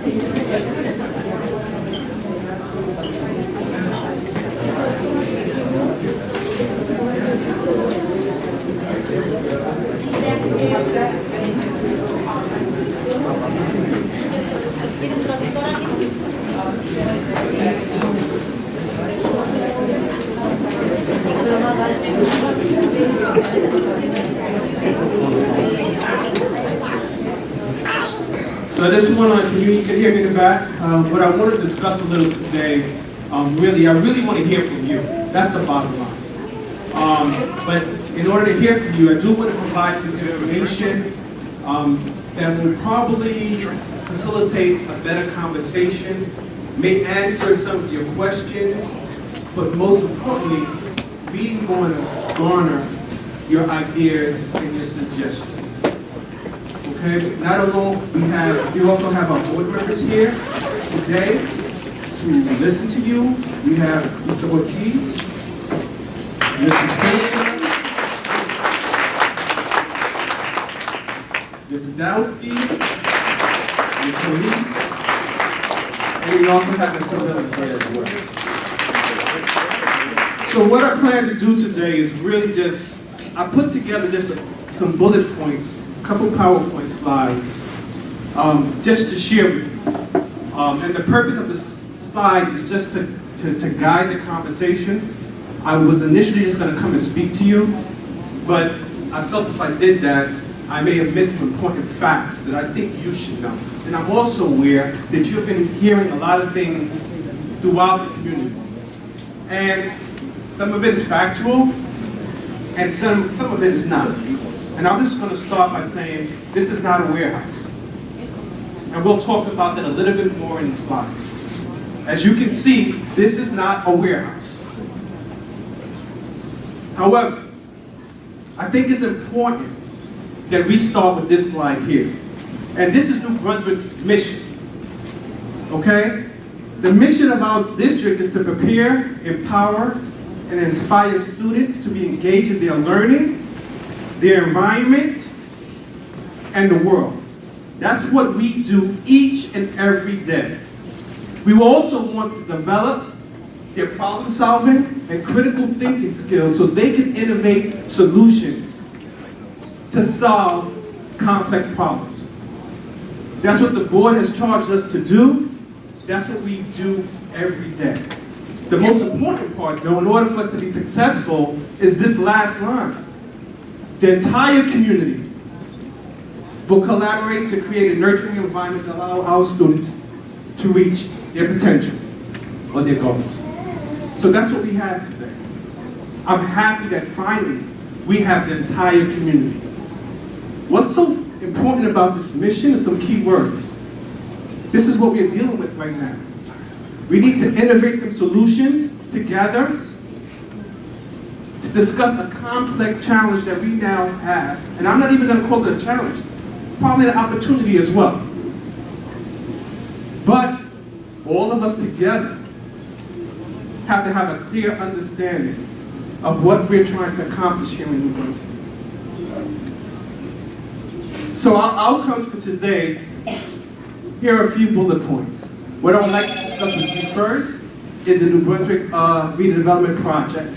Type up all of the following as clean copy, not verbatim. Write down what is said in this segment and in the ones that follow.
So I just want to, you can hear me in the back. What I want to discuss a little today, I really want to hear from you. That's the bottom line. But in order to hear from you, I do want to provide some information that will probably facilitate a better conversation, may answer some of your questions, but most importantly, we want to garner your ideas and your suggestions. Okay, not alone, we also have our board members here today to listen to you. We have Mr. Ortiz, Mrs. Spencer, Mrs. Dowski, Ms. Police, and we also have the civilian here as well. So what I plan to do today is really I put together just some bullet points, a couple PowerPoint slides, just to share with you. And the purpose of the slides is just to guide the conversation. I was initially just going to come and speak to you, but I felt if I did that, I may have missed some important facts that I think you should know. And I'm also aware that you've been hearing a lot of things throughout the community. And some of it is factual, and some of it is not. And I'm just going to start by saying, this is not a warehouse. And we'll talk about that a little bit more in the slides. As you can see, this is not a warehouse. However, I think it's important that we start with this slide here. And this is New Brunswick's mission. Okay? The mission of our district is to prepare, empower, and inspire students to be engaged in their learning, their environment, and the world. That's what we do each and every day. We also want to develop their problem solving and critical thinking skills so they can innovate solutions to solve complex problems. That's what the board has charged us to do. That's what we do every day. The most important part, though, in order for us to be successful, is this last line. The entire community will collaborate to create a nurturing environment that allows our students to reach their potential or their goals. So that's what we have today. I'm happy that finally we have the entire community. What's so important about this mission is some key words. This is what we are dealing with right now. We need to innovate some solutions together to discuss a complex challenge that we now have. And I'm not even going to call it a challenge. It's probably an opportunity as well. But all of us together have to have a clear understanding of what we're trying to accomplish here in New Brunswick. So our outcomes for today, here are a few bullet points. What I would like to discuss with you first is the New Brunswick redevelopment project.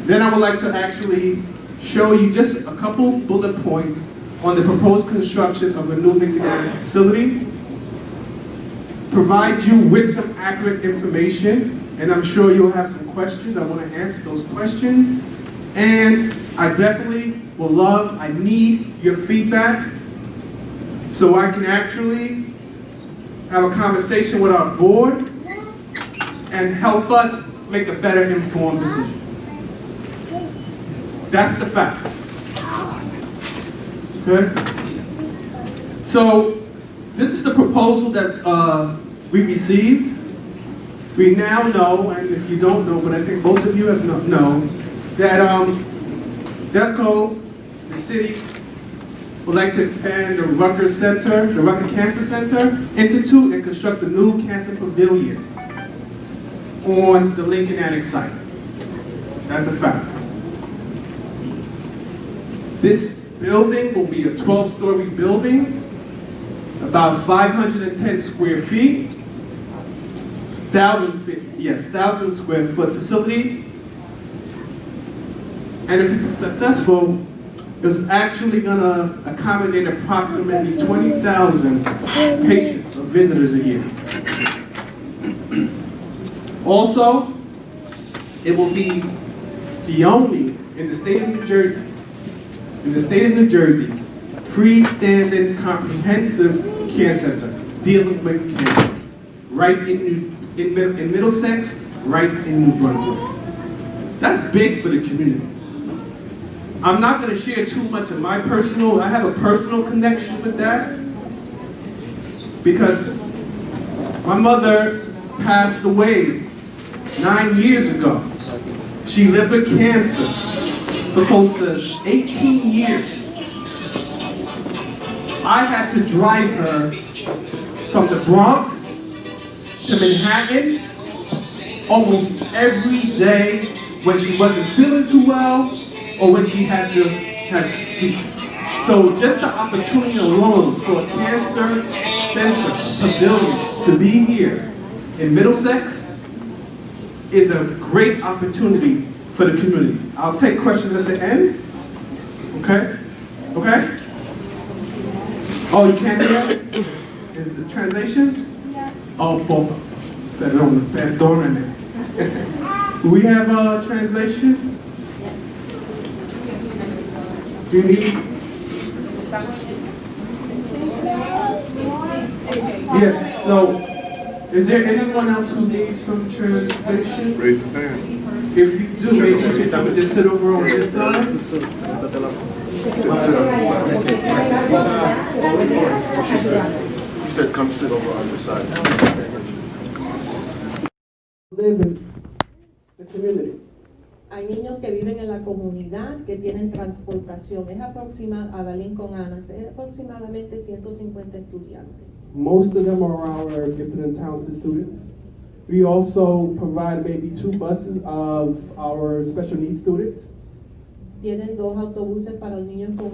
Then I would like to actually show you just a couple bullet points on the proposed construction of a new Lincoln Annex facility, provide you with some accurate information, and I'm sure you'll have some questions. I want to answer those questions. And I definitely will love, I need your feedback so I can actually have a conversation with our board and help us make a better informed decision. That's the facts. Okay? So this is the proposal that we received. We now know, and if you don't know, but I think most of you have know, that DEFCO, the city, would like to expand the Rucker Center, the Rucker Cancer Center Institute, and construct a new cancer pavilion on the Lincoln Annex site. That's a fact. This building will be a 12-story building, about 510 square feet, 1,000 square foot facility. And if it's successful, it was actually gonna accommodate approximately 20,000 patients or visitors a year. Also, it will be the only in the state of New Jersey, freestanding comprehensive care center dealing with cancer, right in Middlesex, right in New Brunswick. That's big for the community. I'm not going to share too much of I have a personal connection with that, because my mother passed away 9 years ago. She lived with cancer for close to 18 years. I had to drive her from the Bronx to Manhattan almost every day when she wasn't feeling too well or when she had to. So just the opportunity alone for a cancer center pavilion to be here in Middlesex is a great opportunity for the community. I'll take questions at the end. Okay? Okay? Oh, you can't hear? Is it translation? Yeah. Oh, perdón. Do we have a translation? Do you need? Yes, so is there anyone else who needs some translation? Raise his hand. If you do, raise your hand, just sit over on this side. He said, come sit over on this side. Live in the community. Hay niños que viven en la comunidad que tienen transportación. Es aproximada a la Lincoln Annex, es aproximadamente 150 estudiantes. Most of them are our gifted and talented students. We also provide maybe 2 buses of our special needs students. Tienen 2 autobuses para los niños con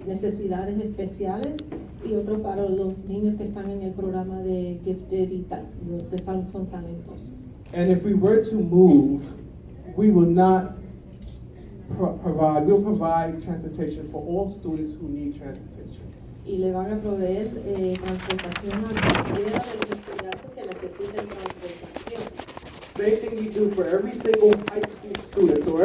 necesidades especiales y otro para los niños que están en el programa de gifted y los que son talentosos. And if we were to move, we will not we'll provide transportation for all students who need transportation. Y le van a proveer transportación a cualquiera de los estudiantes que necesiten transportación. Same thing we do for every single high school student. So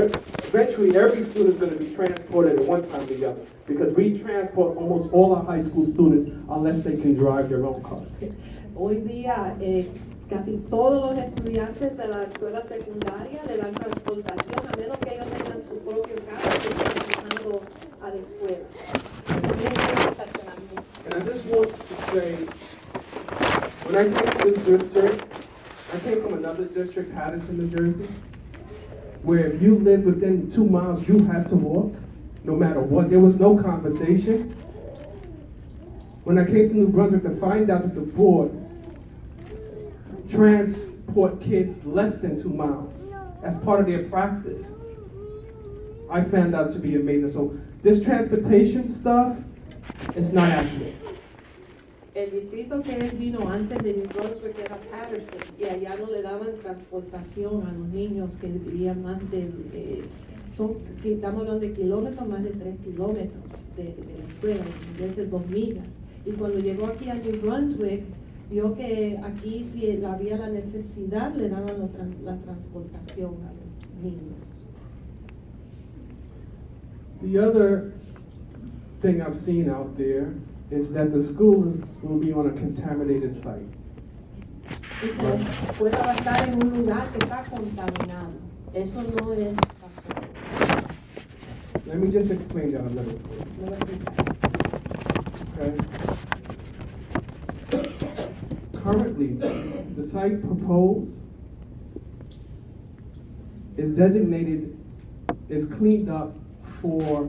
eventually every student is going to be transported at one time or the other, because we transport almost all our high school students unless they can drive their own cars. Hoy día casi todos los estudiantes de la escuela secundaria le dan transportación, a menos que ellos tengan su propio carro que estén manejando a la escuela. And I just want to say, when I came to this district, I came from another district, Paterson, New Jersey, where if you lived within 2 miles, you had to walk, no matter what. There was no conversation. When I came to New Brunswick to find out that the board transport kids less than 2 miles as part of their practice, I found out to be amazing. So this transportation stuff is not accurate. El distrito que él vino antes de New Brunswick era Patterson, y allá no le daban transportación a los niños que vivían más de, estamos hablando de kilómetros, más de 3 kilómetros de la escuela, desde 2 millas. Y cuando llegó aquí a New Brunswick, vio que aquí si había la necesidad, le daban la transportación a los niños. The other thing I've seen out there is that the school will be on a contaminated site. Y que la escuela va a estar en un lugar que está contaminado. Eso no es factible. Let me just explain that a little bit. Okay. Currently, the site proposed is designated, is cleaned up for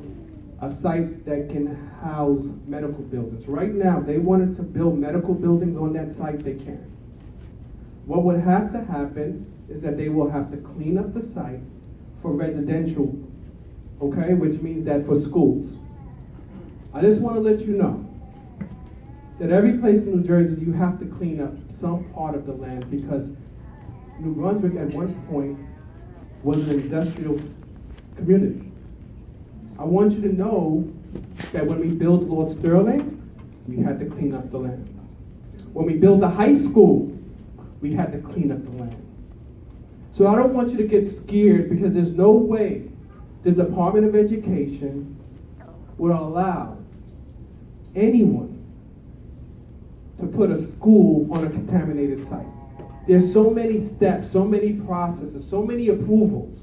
a site that can house medical buildings. Right now, they wanted to build medical buildings on that site, they can't. What would have to happen is that they will have to clean up the site for residential, okay, which means that for schools. I just want to let you know that every place in New Jersey you have to clean up some part of the land because New Brunswick at one point was an industrial community. I want you to know that when we built Lord Sterling, we had to clean up the land. When we built the high school, we had to clean up the land. So I don't want you to get scared because there's no way the Department of Education would allow anyone to put a school on a contaminated site. There's so many steps, so many processes, so many approvals.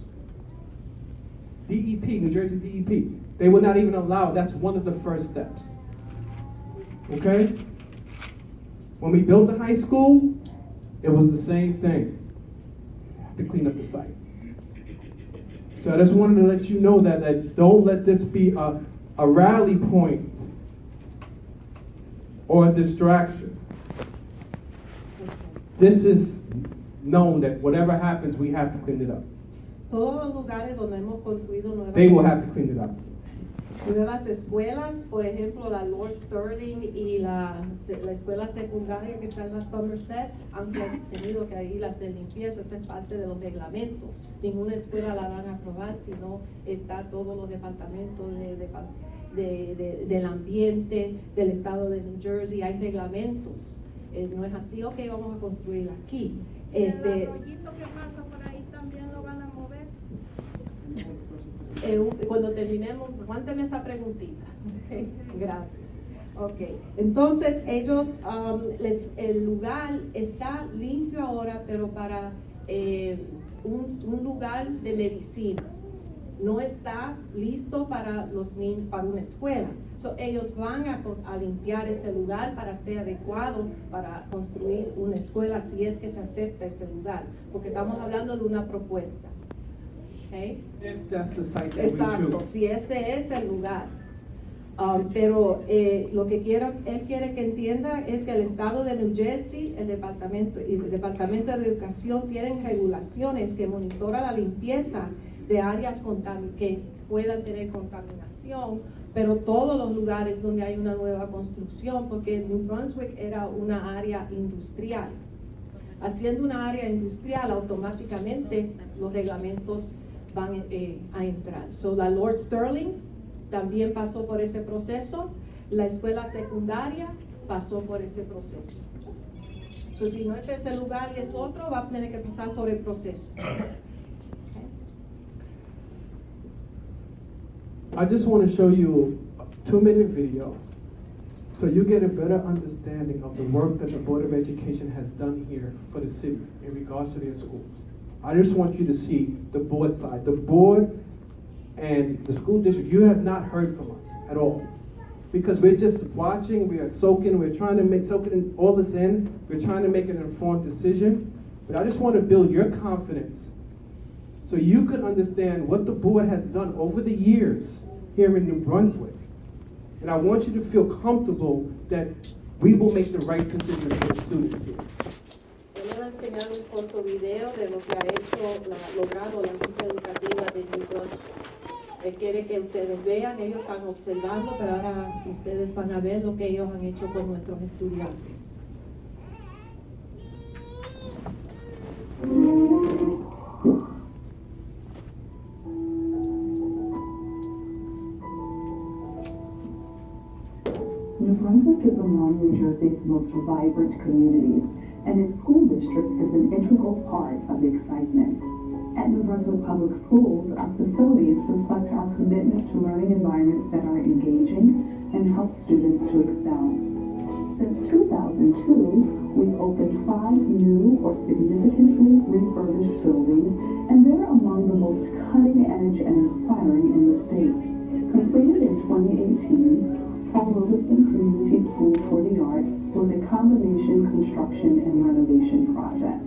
DEP, New Jersey DEP, they would not even allow, that's one of the first steps. Okay? When we built the high school, it was the same thing. We had to clean up the site. So I just wanted to let you know that don't let this be a rally point or a distraction. This is known that whatever happens, we have to clean it up. Todos los lugares donde hemos construido They will have to clean it up. nuevas escuelas, por ejemplo, la Lord Sterling y la escuela secundaria que está en la Somerset, han tenido que ir a hacer limpieza, eso es parte de los reglamentos. Ninguna escuela la van a aprobar si no está todos los departamentos del ambiente, del estado de New Jersey, hay reglamentos. No es así, ok, vamos a construir aquí. ¿El arroyito que pasa por ahí también lo van a mover? Cuando terminemos, aguánteme esa preguntita. Okay, gracias. Ok, entonces ellos, el lugar está limpio ahora, pero para un lugar de medicina. No está listo para los niños, para una escuela. So, ellos van a limpiar ese lugar para estar adecuado para construir una escuela si es que se acepta ese lugar, porque estamos hablando de una propuesta. Okay? If that's the site that Exacto, we choose. si ese es el lugar. Pero lo que él quiere que entienda es que el estado de New Jersey, el departamento de educación tienen regulaciones que monitoran la limpieza de áreas que puedan tener contaminación, pero todos los lugares donde hay una nueva construcción, porque New Brunswick era una área industrial. Haciendo una área industrial, automáticamente los reglamentos van a entrar. So, la Lord Sterling también pasó por ese proceso, la escuela secundaria pasó por ese proceso. So, si no es ese lugar y es otro, va a tener que pasar por el proceso. I just want to show you a 2-minute video so you get a better understanding of the work that the Board of Education has done here for the city in regards to their schools. I just want you to see the board side. The board and the school district, you have not heard from us at all. Because we're just watching, we are soaking, we're trying to soaking all this in, we're trying to make an informed decision. But I just want to build your confidence so you can understand what the board has done over the years here in New Brunswick. And I want you to feel comfortable that we will make the right decision for the students here. Yo les voy a enseñar un corto video de lo que ha logrado la Junta Educativa de New Brunswick. Él quiere que ustedes vean, ellos están observando, pero ahora ustedes van a ver lo que ellos han hecho con nuestros estudiantes. New Brunswick is among New Jersey's most vibrant communities, and its school district is an integral part of the excitement. At New Brunswick Public Schools, our facilities reflect our commitment to learning environments that are engaging and help students to excel. Since 2002, we've opened 5 new or significantly refurbished buildings, and they're among the most cutting-edge and inspiring in the state. Completed in 2018, Burleson Community School for the Arts was a combination construction and renovation project.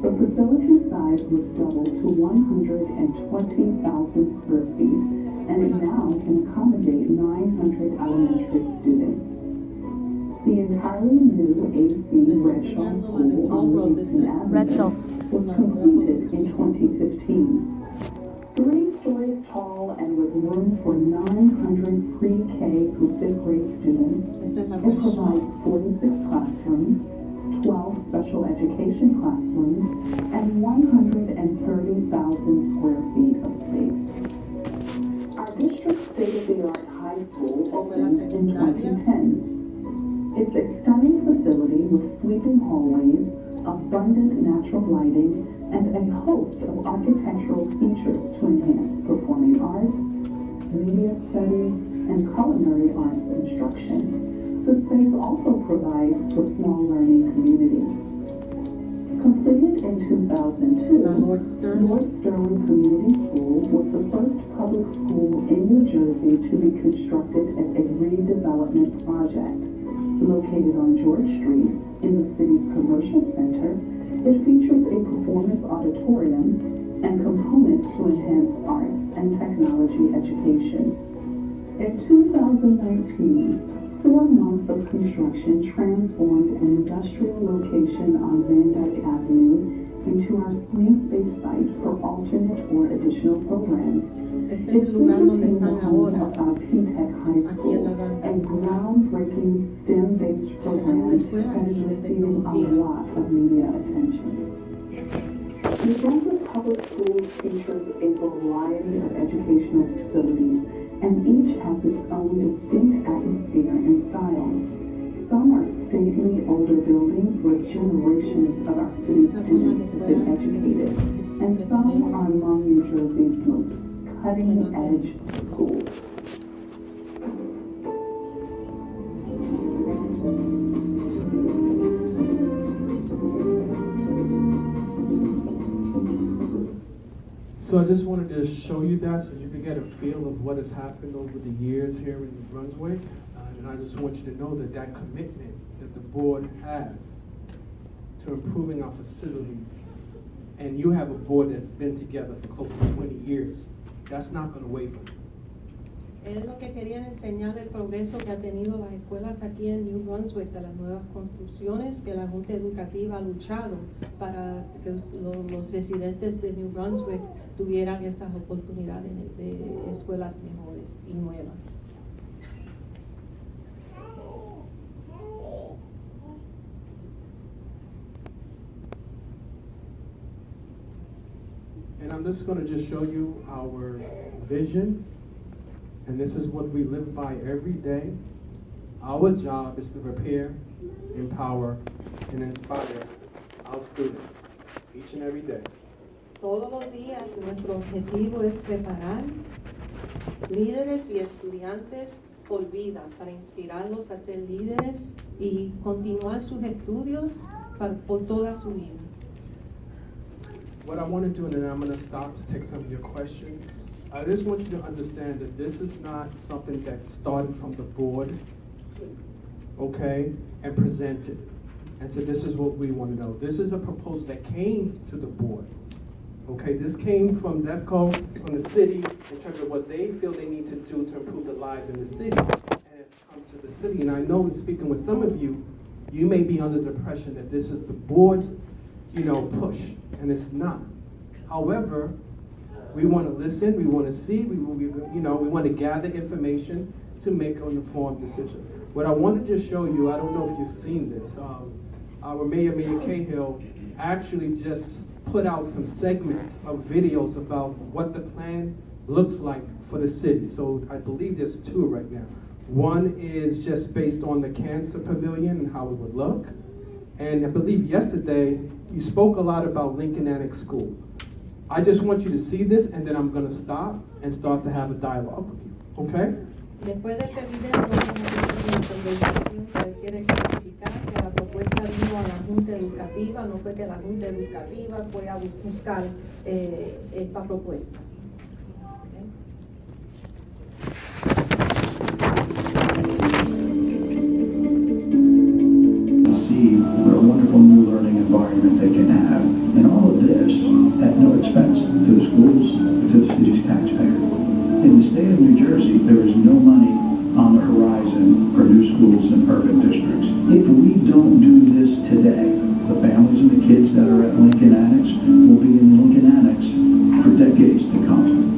The facility size was doubled to 120,000 square feet, and it now can accommodate 900 elementary students. The entirely new AC Redshaw School on Livingston Avenue was completed in 2015. 3 stories tall and with room for 900 pre-K through 5th grade students, Esta es la it versión. provides 46 classrooms, 12 special education classrooms, and 130,000 square feet of space. Our district's state-of-the-art high school opened in 2010. It's a stunning facility with sweeping hallways, abundant natural lighting, and a host of architectural features to enhance performing arts, media studies, and culinary arts instruction. The space also provides for small learning communities. Completed in 2002, La Lord Sterling. Lord Sterling Community School was the first public school in New Jersey to be constructed as a redevelopment project. Located on George Street in the city's commercial center, it features a performance auditorium and components to enhance arts and technology education. In 2019, 4 months of construction transformed an industrial location on Van Dyke Avenue into our swing space site for alternate or additional programs. Este It es el lugar soon donde became the están home ahora. of our P-Tech High Aquí en School, la Van a Dyke. groundbreaking STEM-based program escuela that is aquí de receiving a tecnología. lot of media attention. New Brunswick Public Schools features a variety of educational facilities, and each has its own distinct atmosphere and style. Some are stately older buildings where generations of our city students have been educated, and some are among New Jersey's most cutting-edge schools. So I just wanted to show you that so you could get a feel of what has happened over the years here in New Brunswick. And I just want you to know that that commitment that the board has to improving our facilities, and you have a board that's been together for close to 20 years, that's not going to waver. Es lo que querían enseñar el progreso que ha tenido las escuelas aquí en New Brunswick, de las nuevas construcciones que la Junta Educativa ha luchado para que los residentes de New Brunswick tuvieran esas oportunidades de escuelas mejores y nuevas. And I'm just going to just show you our vision. And this is what we live by every day. Our job is to prepare, empower, and inspire our students each and every day. Todos los días nuestro objetivo es preparar líderes y estudiantes por vida, para inspirarlos a ser líderes y continuar sus estudios por toda su vida. What I want to do, and then I'm going to stop to take some of your questions. I just want you to understand that this is not something that started from the board, okay, and presented and said, this is what we want to know. This is a proposal that came to the board, okay? This came from DEFCO, from the city, in terms of what they feel they need to do to improve the lives in the city. And it's come to the city, and I know speaking with some of you, you may be under the impression that this is the board's, push, and it's not. However, we want to listen, we want to see, we want to gather information to make an informed decision. What I want to just show you, I don't know if you've seen this, our Mayor Cahill, actually just put out some segments of videos about what the plan looks like for the city. So I believe there's 2 right now. One is just based on the cancer pavilion and how it would look. And I believe yesterday, you spoke a lot about Lincoln Annex School. I just want you to see this, and then I'm going to stop and start to have a dialogue with you, okay? Después de este video vamos a hacer una conversación que quiere clarificar que la propuesta vino a la Junta Educativa, no fue que la Junta Educativa fue a buscar esta propuesta. See what a wonderful new learning environment they can have. And all of this at no expense to the schools, to the city's taxpayer. In the state of New Jersey, there is no money on the horizon for new schools in urban districts. If we don't do this today, the families and the kids that are at Lincoln Annex will be in Lincoln Annex for decades to come.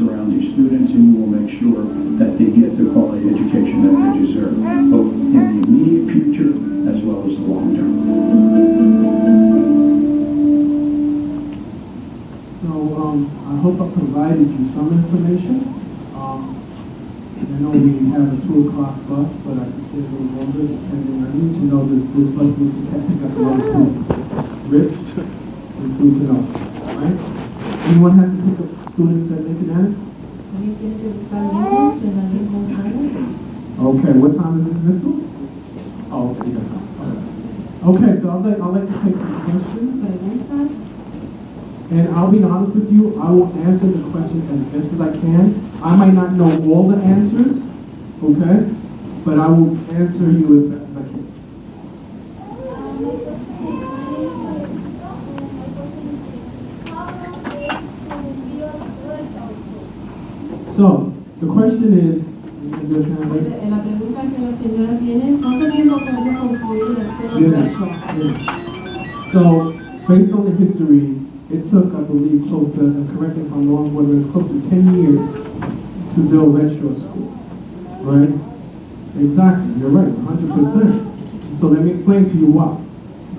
surround these students, and you will make sure that they get the quality education that they deserve, both in the immediate future as well as the long term. So I hope I provided you some information. I know we have a 2 o'clock bus, but I can stay a little longer depending. I need to know that this bus needs to pick up another student. Rich, it's good to know, right? Anyone has to pick up students at Lincoln Annex? ¿Alguien tiene que buscar niños en la Lincoln Annex? Okay, what time is dismissal? Oh, okay, you got time. Okay, so I'd like to take some questions. Preguntas. And I'll be honest with you, I will answer the question as best as I can. I might not know all the answers, okay? But I will answer you as best as I can. So, the question is, La pregunta que la señora tiene, ¿cuánto tiempo podemos construir la escuela Burleson? So, based on the history, it took, I believe, close to, and correct me if I'm wrong, whether it's close to 10 years to build Retro School, right? Exactly, you're right, 100%. So let me explain to you why,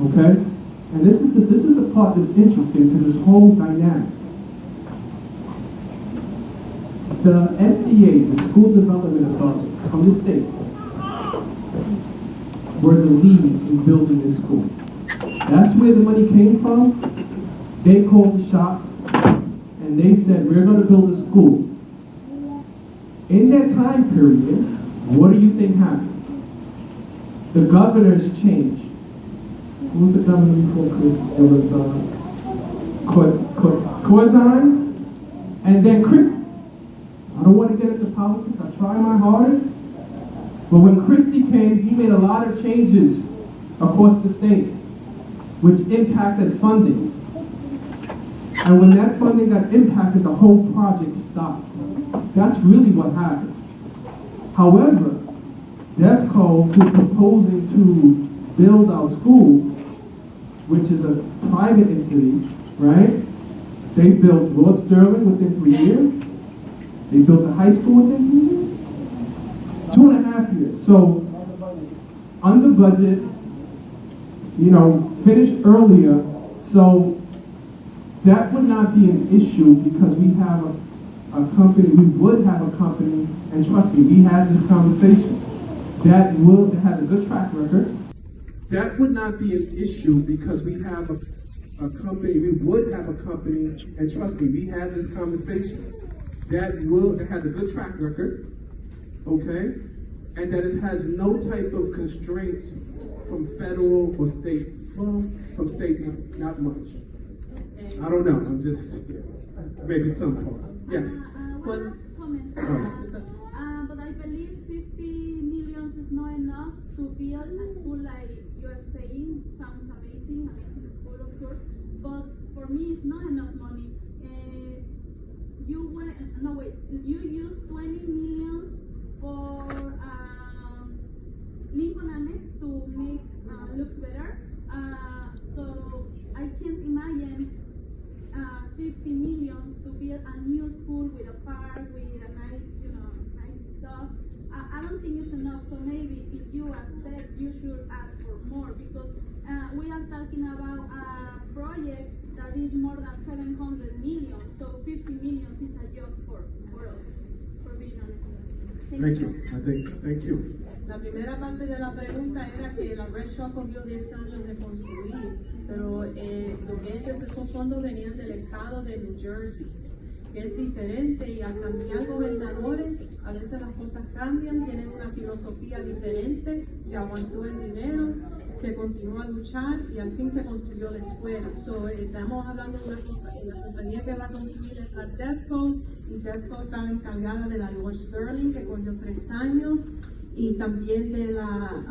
okay? And this is the part that's interesting to this whole dynamic. The SDA, the School Development Authority from the state, were the lead in building this school. That's where the money came from. They called the shots, and they said, we're going to build a school. In that time period, what do you think happened? The governors changed. Who was the governor before Chris? It was Corzine, and then Christie. I don't want to get into politics. I try my hardest. But when Christie came, he made a lot of changes across the state, which impacted funding. And when that funding got impacted, the whole project stopped. That's really what happened. However, DEFCO, who's proposing to build our schools, which is a private entity, right? They built Lord Sterling within 3 years. They built the high school within 3 years. 2.5 years. So, under budget, finished earlier. So, that would not be an issue because we have a company, we would have a company, and trust me, we had this conversation, that has a good track record. That would not be an issue because we have a company, we would have a company, and trust me, we had this conversation, that has a good track record, okay? And that it has no type of constraints from federal or state, well, from state, not much. I don't know, I'm just, maybe some part. Yes? One last comment. But I believe 50 million is not enough to build a school like you're saying. Sounds amazing school of course. But for me, it's not enough money. You use 20 million for Lincoln Annex to make looks better. So I can't imagine 50 million to build a new school with a park, with a nice, nice stuff. I don't think it's enough. So maybe if you accept, you should ask for more because we are talking about a project that is more than 700 million. So 50 million is a job for us, for being honest. Thank you. Thank you. La primera parte de la pregunta era que la Red Shaw cogió 10 años de construir, pero esos fondos venían del estado de New Jersey, que es diferente y al cambiar gobernadores, a veces las cosas cambian, tienen una filosofía diferente, se aguantó el dinero, se continuó a luchar y al fin se construyó la escuela. Estamos hablando de la compañía que va a construir es la DEFCO, y DEFCO estaba encargada de la Lord Sterling, que cogió 3 años, y también de la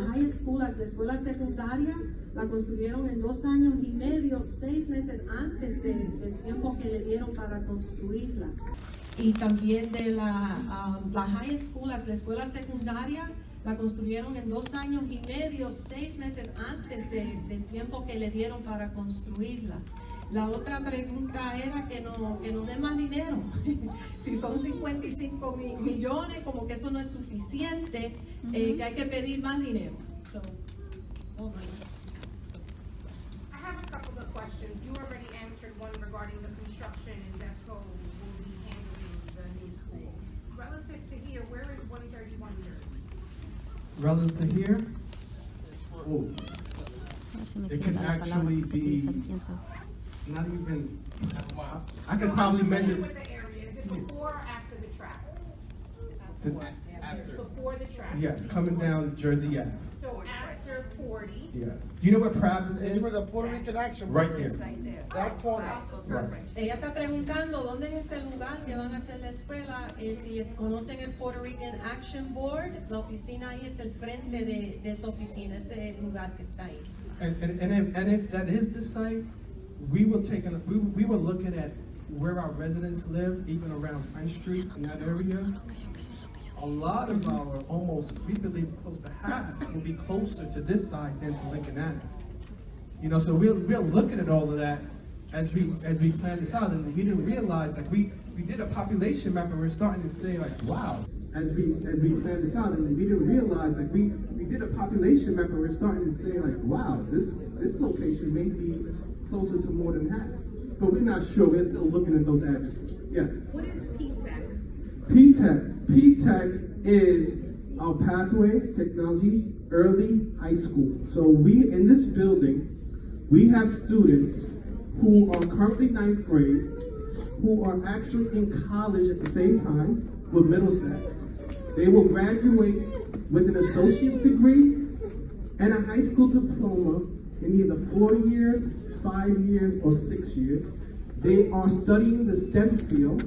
high school, la escuela secundaria, la construyeron en 2 años y medio, 6 meses antes del tiempo que le dieron para construirla. Y también de la high school, la escuela secundaria, la construyeron en 2 años y medio, 6 meses antes del tiempo que le dieron para construirla. La otra pregunta era que no dé más dinero. Si son 55 millones, como que eso no es suficiente, que hay que pedir más dinero. So, oh my. I have a couple of questions. You already answered one regarding the construction and DEFCO will be handling the new school. Relative to here, where is 131 Jersey? Relative to here, oh, it can actually be not even, I could probably measure. With the area, is it before or after the tracks? Before the tracks. Yes, coming down Jersey Ave. So after 40. Yes. Do you know where Pratt is? It's where the Puerto Rican Action. Right is. there. That corner. Right. Ella está preguntando dónde es ese lugar que van a hacer la escuela. Si conocen el Puerto Rican Action Board, la oficina ahí es el frente de esa oficina, ese lugar que está ahí. And if that is the site, we will we were looking at where our residents live, even around French Street in that area. A lot of our, we believe close to half will be closer to this side than to Lincoln Annex. You know, so we're looking at all of that as we plan this out, and we didn't realize that we did a population map and we're starting to say like, wow. As we plan this out, and we didn't realize that we did a population map and we're starting to say like, wow, this location may be closer to more than half. But we're not sure. We're still looking at those addresses. Yes. What is PTEC? PTEC is our Pathway Technology Early High School. So in this building, we have students who are currently 9th grade, who are actually in college at the same time with Middlesex. They will graduate with an associate's degree and a high school diploma in either 4 years, 5 years, or 6 years. They are studying the STEM field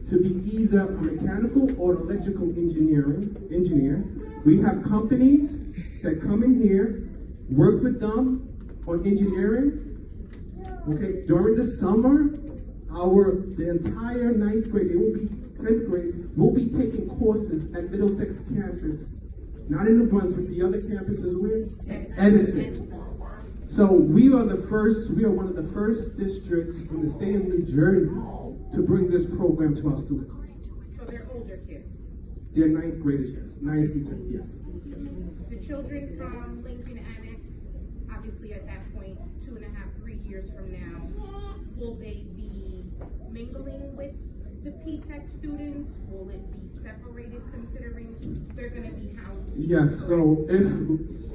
to be either a mechanical or electrical engineer. We have companies that come in here, work with them on engineering. Okay, during the summer, the entire 9th grade, they will be 10th grade, will be taking courses at Middlesex campus, not in the Brunswick, the other campus is where? Edison. So we are one of the first districts in the state of New Jersey to bring this program to our students. So they're older kids. They're 9th graders, yes. 9th through 10th, yes. The children from Lincoln Annex, obviously at that point, 2.5, 3 years from now, will they be mingling with the PTEC students? Will it be separated considering they're going to be housed? Yes, so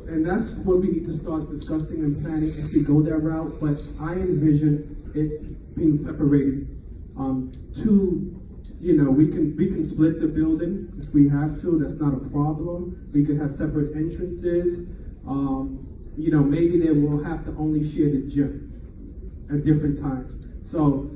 and that's what we need to start discussing and planning if we go that route, but I envision it being separated we can split the building if we have to, that's not a problem. We could have separate entrances. Maybe they will have to only share the gym at different times. So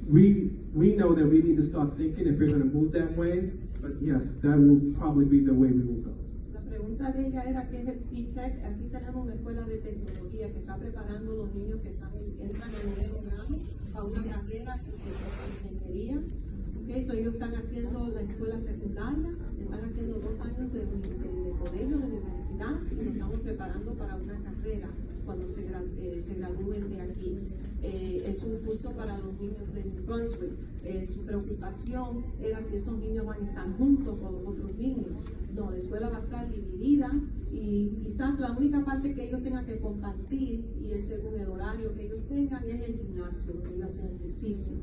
we know that we need to start thinking if we're going to move that way, but yes, that will probably be the way we will go. La pregunta de ella era qué es el PTEC. Aquí tenemos una escuela de tecnología que está preparando a los niños que entran en noveno grado a una carrera que es ingeniería. Okay, so ellos están haciendo la escuela secundaria, están haciendo 2 años de colegio, de universidad, y los estamos preparando para una carrera cuando se gradúen de aquí. Es un curso para los niños de Brunswick. Su preocupación era si esos niños van a estar juntos con otros niños. No, la escuela va a estar dividida y quizás la única parte que ellos tengan que compartir, y es según el horario que ellos tengan, es el gimnasio, donde ellos hacen ejercicio.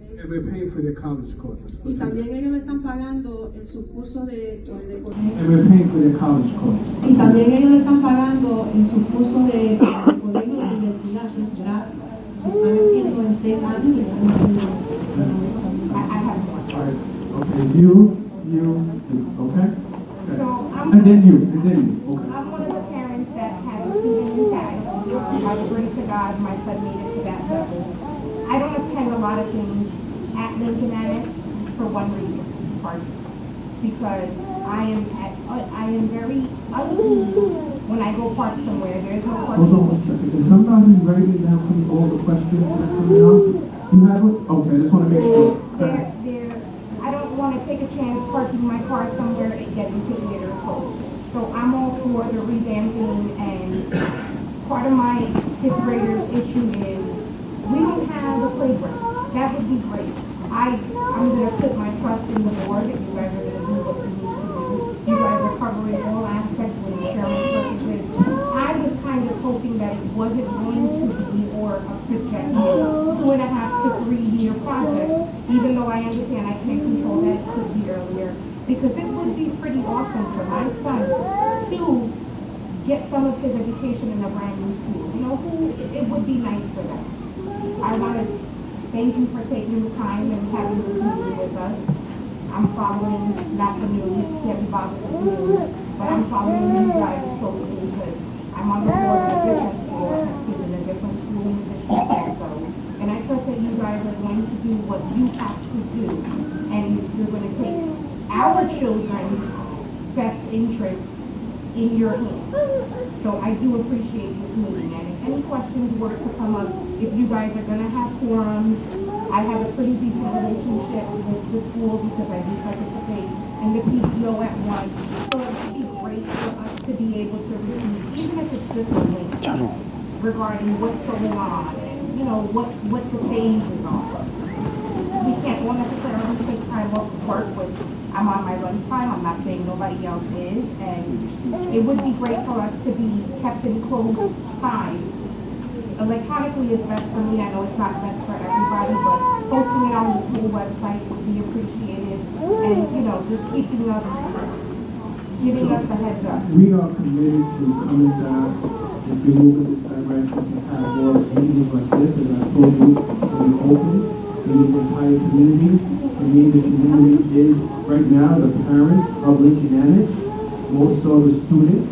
And we're paying for their college courses. Y también ellos le están pagando en sus cursos de colegio. And we're paying for their college courses. Y también ellos le están pagando en sus cursos de colegio de universidad, que es gratis. Se están haciendo en 6 años y están haciendo. Okay, you, okay? So And then you, okay. I'm one of the parents that have a student in that. By the grace of God, my son made it to that level. I don't attend a lot of things at Lincoln Annex for one reason, because I am very uneasy when I go park somewhere. There's no parking. Hold on 1 second. Is somebody writing down all the questions that are coming up? You have it? Okay, I just want to make sure. I don't want to take a chance parking my car somewhere and getting ticketed or told. So I'm all for the revamping, and part of my fifth graders issue is, we don't have a playground. That would be great. I'm gonna put my trust in the board, that you guys are gonna do what you need to do. You guys are covering all aspects with insurance purposes. I was kind of hoping that it wasn't going to be or a projected 2.5 to 3 year project, even though I understand I can't control that, it could be earlier. Because it would be pretty awesome for my son to get some of his education in a brand new school. You know, it would be nice for them. I want to thank you for taking the time and having this meeting with us. I'm following, not the news, can't bother with the news, but I'm following you guys closely because I'm on the board of a different school. I have kids in a different school in the district also. And I trust that you guys are going to do what you have to do. And you're going to take our children's best interest in your hands. So I do appreciate this meeting. And if any questions were to come up, if you guys are going to have forums, I have a pretty decent relationship with the school because I do participate in the PTO at once. So it would be great for us to be able to receive, even if it's just a link regarding what's going on and, you know, what the phases are. We can't all necessarily take time off work, which I'm on my lunch time. I'm not saying nobody else is. And it would be great for us to be kept in close time. Electronically is best for me. I know it's not best for everybody, but posting it on the school website would be appreciated. And, you know, just keeping us, giving us a heads up. We are committed to coming back and to move in this direction to have more meetings like this. As I told you, to be open, we need the entire community. I mean, the community is right now the parents of Lincoln Annex, most so the students.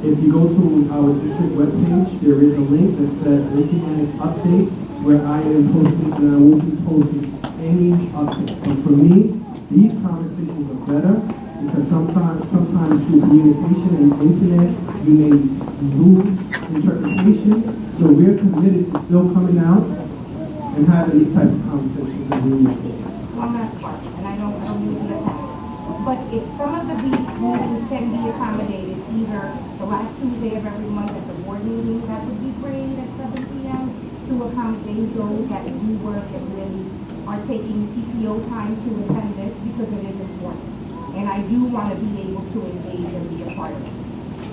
If you go to our district webpage, there is a link that says Lincoln Annex Update, where I am posting and I will be posting any update. And for me, these conversations are better because sometimes through communication and internet, you may lose interpretation. So we're committed to still coming out and having these types of conversations and meetings. On that part, and I don't mean to be attacked. But if some of the meetings can be accommodated, either the last Tuesday of every month at the board meeting, that would be great at 7 p.m. to accommodate those that do work and really are taking PTO time to attend this because it is important. And I do want to be able to engage and be a part of it.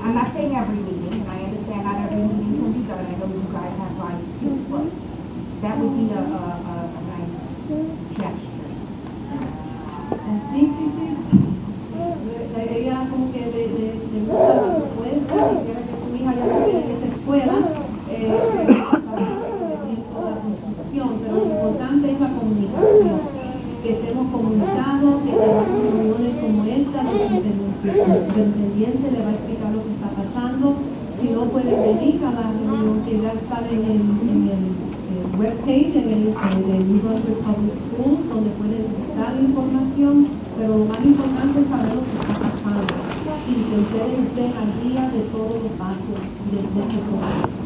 I'm not saying every meeting, and I understand not every meeting can be done. I know you guys have lives too, but that would be a nice gesture. En síntesis, ella como que le gusta la propuesta, quisiera que su hija ya estuviera en esa escuela, para la construcción, pero lo importante es la comunicación, que estemos comunicados, que tengamos reuniones como esta, el superintendente le va a explicar lo que está pasando, si no puede venir a la reunión que ya está en el webpage, en el Brunswick Public School, donde pueden buscar la información, pero lo más importante es saber lo que está pasando y que ustedes estén al día de todos los pasos de este proceso.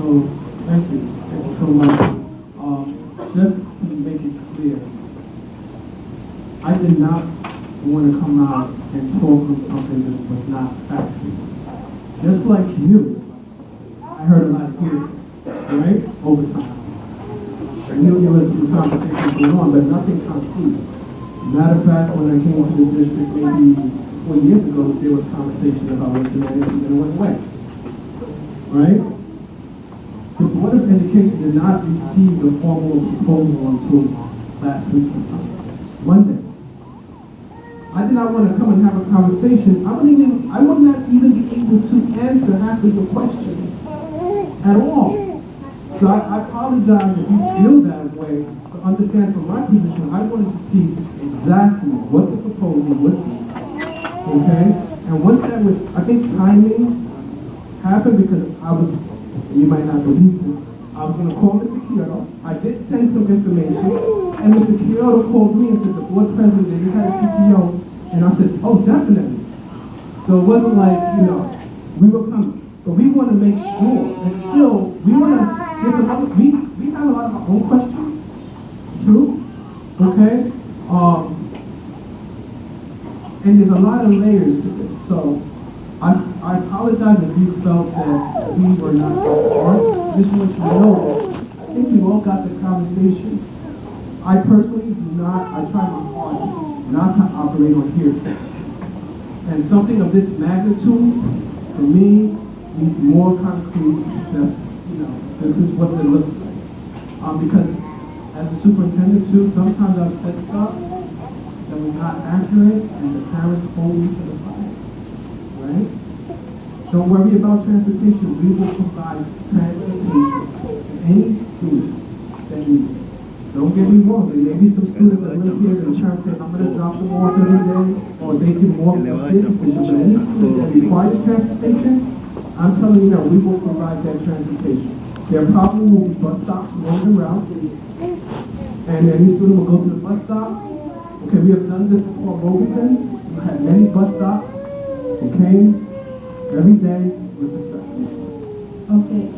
So, thank you so much. Just to make it clear, I did not want to come out and talk on something that was not factual. Just like you, I heard a lot of hearsay, right? Over time. I knew there was some conversations going on, but nothing concrete. Matter of fact, when I came to the district maybe 4 years ago, there was conversation about what the Annex and it went away. Right? The Board of Education did not receive the formal proposal until last week sometime, Monday. I did not want to come and have a conversation. I would not even be able to answer half of your questions at all. So I apologize if you feel that way, but understand from my position, I wanted to see exactly what the proposal would be. Okay? And once that was, I think timing happened because you might not believe it, I was going to call Mr. Kyoto. I did send some information, and Mr. Kyoto called me and said the board president, they just had a PTO, and I said, oh, definitely. So it wasn't like, we were coming. But we want to make sure that still, we want to, we have a lot of our own questions, too, okay? And there's a lot of layers to this, so I apologize if you felt that we were not hard. Just want you to know that I think we all got the conversation. I personally do not, I try my hardest not to operate on hearsay. And something of this magnitude, for me, needs more concrete that, this is what it looks like. Because as a superintendent too, sometimes I've said stuff that was not accurate and the parents hold me to the fire, right? Don't worry about transportation. We will provide transportation to any student that needs it. Don't get me wrong, there may be some students that live here that are trying to say, I'm going to drop them off every day, or they can walk to their decision. But any student that requires transportation, I'm telling you now, we will provide that transportation. There probably will be bus stops along the route, and any student will go to the bus stop. Okay, we have done this before at Burleson. We had many bus stops. They came every day with success. Okay,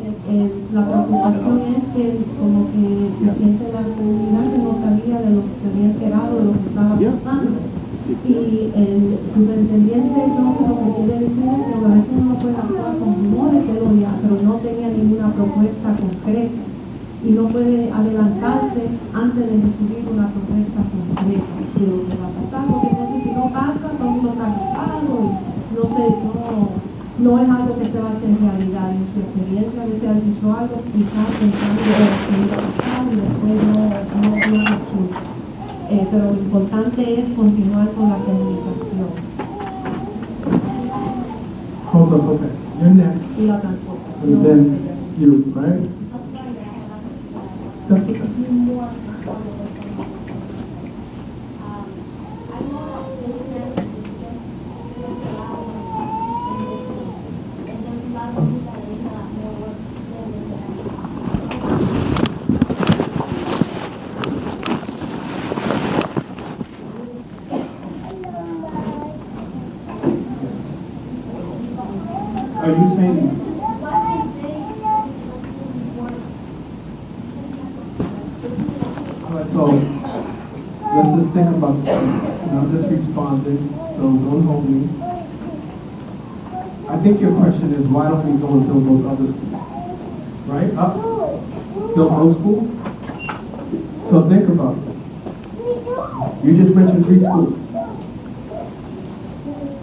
la preocupación es que como que se siente la comunidad que no sabía de lo que se había enterado, de lo que estaba pasando. Y el superintendente entonces lo que quiere decir es que a veces uno puede actuar con rumores, pero no tenía ninguna propuesta concreta. Y no puede adelantarse antes de recibir una propuesta concreta de lo que va a pasar, porque entonces si no pasa, todo el mundo está agotado y no es algo que se va a hacer realidad. En su experiencia a veces ha dicho algo, quizás pensando en lo que iba a pasar y después no resulta. Pero lo importante es continuar con la comunicación. Hold on, okay. You're next. Y la transportación. And then you, right? That's okay. Are you saying? Alright, so let's just think about this. I'm just responding, so don't hold me. I think your question is why don't we go and build those other schools? Right? Build those schools? So think about this. You just mentioned 3 schools.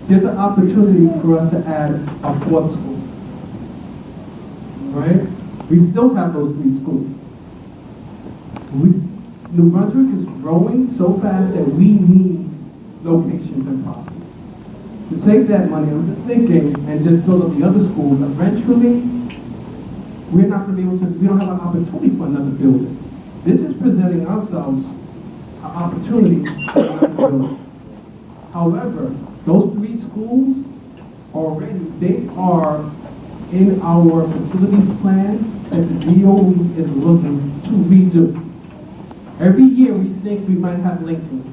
There's an opportunity for us to add a 4th school, right? We still have those 3 schools. New Brunswick is growing so fast that we need locations and property. To take that money, I'm just thinking, and just build up the other schools, eventually, we're not going to be able to, we don't have an opportunity for another building. This is presenting ourselves an opportunity for another building. However, those 3 schools already, they are in our facilities plan that the DOE is looking to redo. Every year we think we might have Lincoln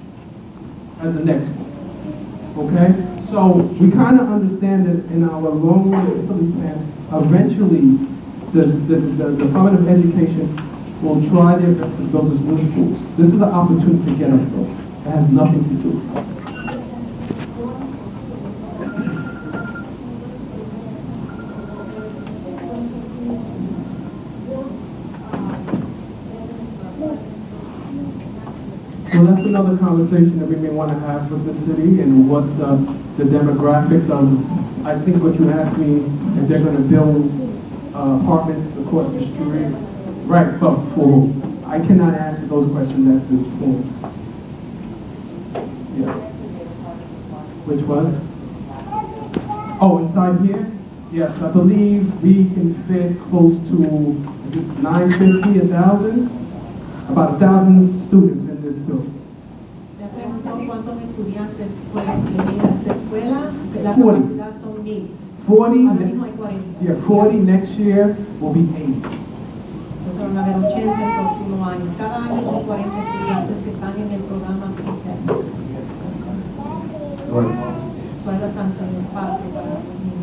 as the next one, okay? So we kind of understand that in our long-range facility plan, eventually the Department of Education will try their best to build us new schools. This is an opportunity to get us built. It has nothing to do with it. So that's another conversation that we may want to have with the city and what the demographics of, I think what you asked me, if they're going to build apartments across the street. Right, but I cannot answer those questions at this point. Yeah. Which was? Oh, inside here? Yes, I believe we can fit close to 950, 1,000? About 1,000 students in this building. Me preguntó cuántos estudiantes pueden venir a esta escuela. La 40. capacidad son 1,000. 40, Ahora mismo hay 40. yeah, 40 next year will be 80. Entonces van a haber 80 el próximo año. Cada año son 40 estudiantes que están en el programa PTEC. So hay bastante espacio para los niños.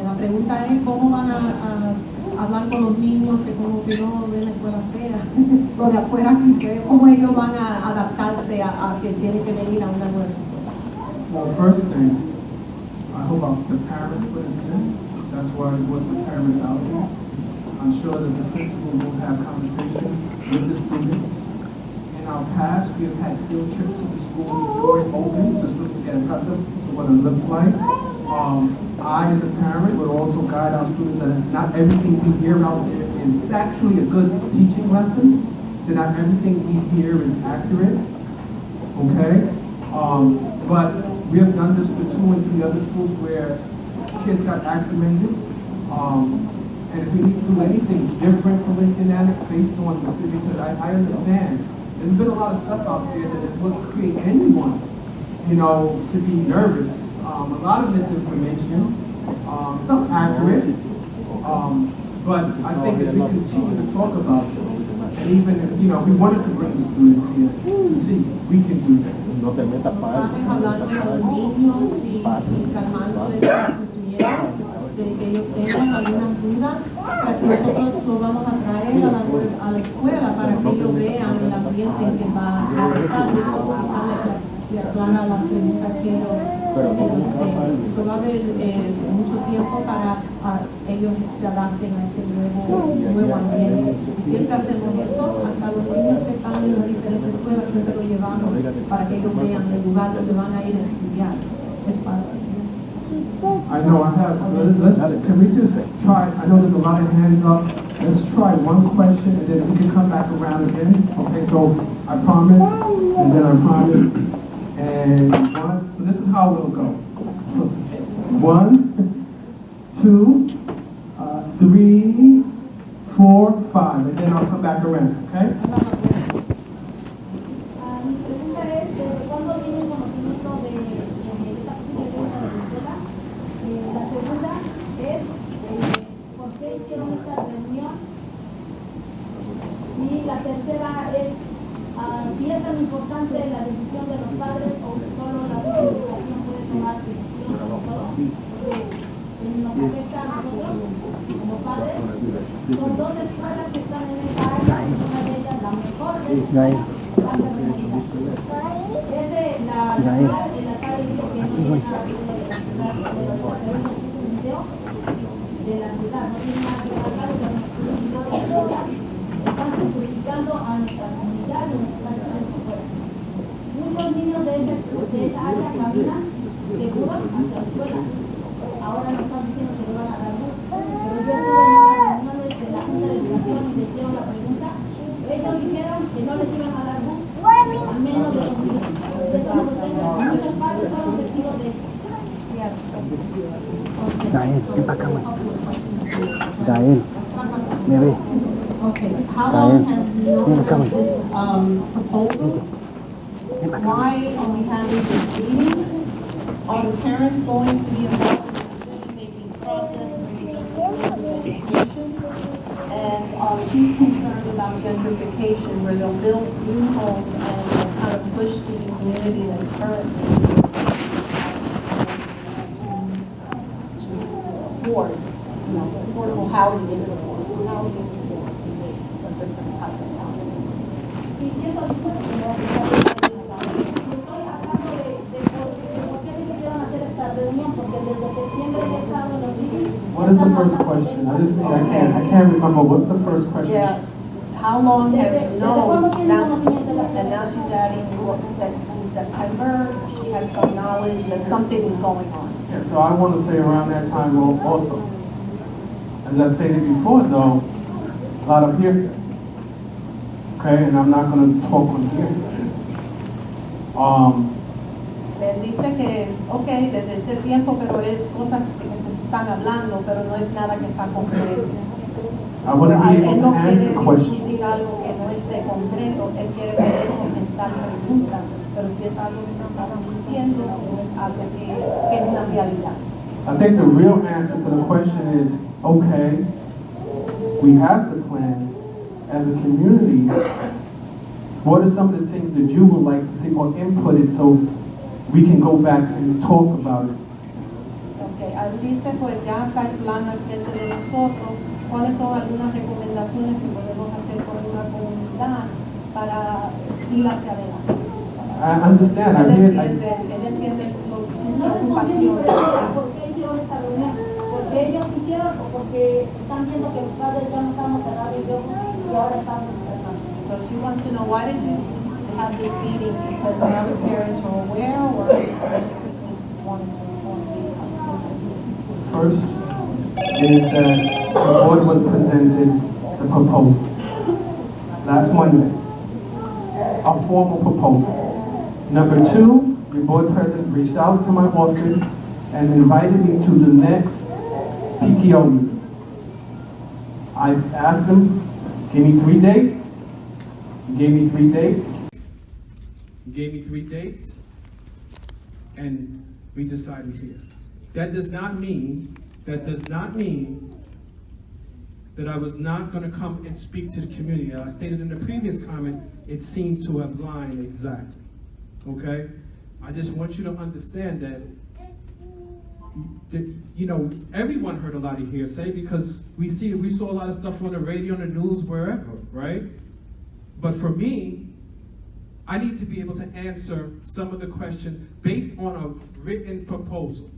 La pregunta es cómo van a hablar con los niños de como que no ven la escuela fea, o de afuera, cómo ellos van a adaptarse a que tienen que venir a una nueva escuela. Well, first thing, I hope the parents would assist. That's why we want the parents out there. I'm sure that the principal will have conversations with the students. In our past, we have had field trips to the school before it opens, so students get accustomed to what it looks like. I, as a parent, would also guide our students that not everything we hear out there is actually a good teaching lesson, that not everything we hear is accurate, okay? But we have done this with 2 and 3 other schools where kids got acclimated, and if we need to do anything different from Lincoln Annex based on the city, because I understand, there's been a lot of stuff out there that would create anyone, you know, to be nervous. A lot of misinformation, some accurate, but I think as we continue to talk about this, and even if, you know, we wanted to bring the students here to see, we can do that. Estamos hablando de los niños y calmándoles las inquietudes, de que ellos tengan algunas dudas, para que nosotros los vamos a traer a la escuela para que ellos vean el ambiente en que va a estar, y aclara las preguntas que ellos tengan. Eso va a haber mucho tiempo para ellos se adapten a ese nuevo ambiente. Siempre hacemos eso, hasta los niños que están en las diferentes escuelas siempre lo llevamos para que ellos vean el lugar donde van a ir a estudiar. Es para I know I have. Can we just try? I know there's a lot of hands up. Let's try one question and then we can come back around again. Okay, so I promise, and then I promise, and one. So this is how we'll go. 1, 2, 3, 4, 5, and then I'll come back around. Okay? Mi pregunta es, ¿cuándo viene el conocimiento de esta posibilidad de la escuela? La segunda es, ¿por qué hicieron esta reunión? Y la tercera es, ¿si es tan importante la decisión de los padres o solo la educación puede tomar decisiones de todo? Porque nos afecta a nosotros, como padres, son 2 escuelas que están en esta área, y una de ellas la mejor de esta área. Es de la calle de la ciudad, no tiene nada que ver con la ciudad, están perjudicando a nuestra comunidad y nuestras escuelas. Muchos niños de esa área caminan seguros hacia la escuela. Ahora nos están diciendo que le van a dar luz, pero yo estuve en una reunión de la Junta de Educación y les hicieron la pregunta. Ellos dijeron que no les iban a dar luz, al menos de los niños. Muchos padres son testigos de eso. Gael, ven para acá, Gael, me ve. Okay, how long have you known about this proposal? Why are we having this meeting? Are the parents going to be involved in the decision-making process when it comes to education? And she's concerned about gentrification, where they'll build new homes and they'll kind of push the community that's currently to afford, affordable housing isn't affordable housing, is a different type of housing. What is the first question? I can't remember. What's the first question? Yeah. How long have you known? Now, and now she's adding that in September, she had some knowledge that something was going on. Yeah, so I want to say around that time also. As I stated before, though, a lot of hearsay. Okay, and I'm not going to talk on hearsay. Les dice que, ok, desde ese tiempo, pero es cosas que se están hablando, pero no es nada que está concreto. I wouldn't be able to answer the question. Algo que no esté concreto, él quiere poder contestar preguntas, pero si es algo que se está discutiendo, no es algo que es una realidad. I think the real answer to the question is, okay, we have the plan. As a community, what are some of the things that you would like to see or input it so we can go back and talk about it? Okay, él dice, pues ya está el plan al frente de nosotros. ¿Cuáles son algunas recomendaciones que podemos hacer con una comunidad para ir hacia adelante? I understand. Él entiende su preocupación. ¿Por qué hicieron esta reunión? ¿Porque ellos quisieron o porque están viendo que los padres ya no estamos cerrados y ahora estamos cerrados? So she wants to know, why did you have this meeting? Because the other parents are aware, or just wanted to inform you? First is that the board was presented the proposal last Monday, a formal proposal. Number two, the board president reached out to my office and invited me to the next PTO meeting. I asked him, give me 3 dates. He gave me 3 dates. He gave me 3 dates, and we decided here. That does not mean that I was not going to come and speak to the community. As I stated in the previous comment, it seemed to have lined exactly. Okay? I just want you to understand that, everyone heard a lot of hearsay because we saw a lot of stuff on the radio, on the news, wherever, right? But for me, I need to be able to answer some of the questions based on a written proposal.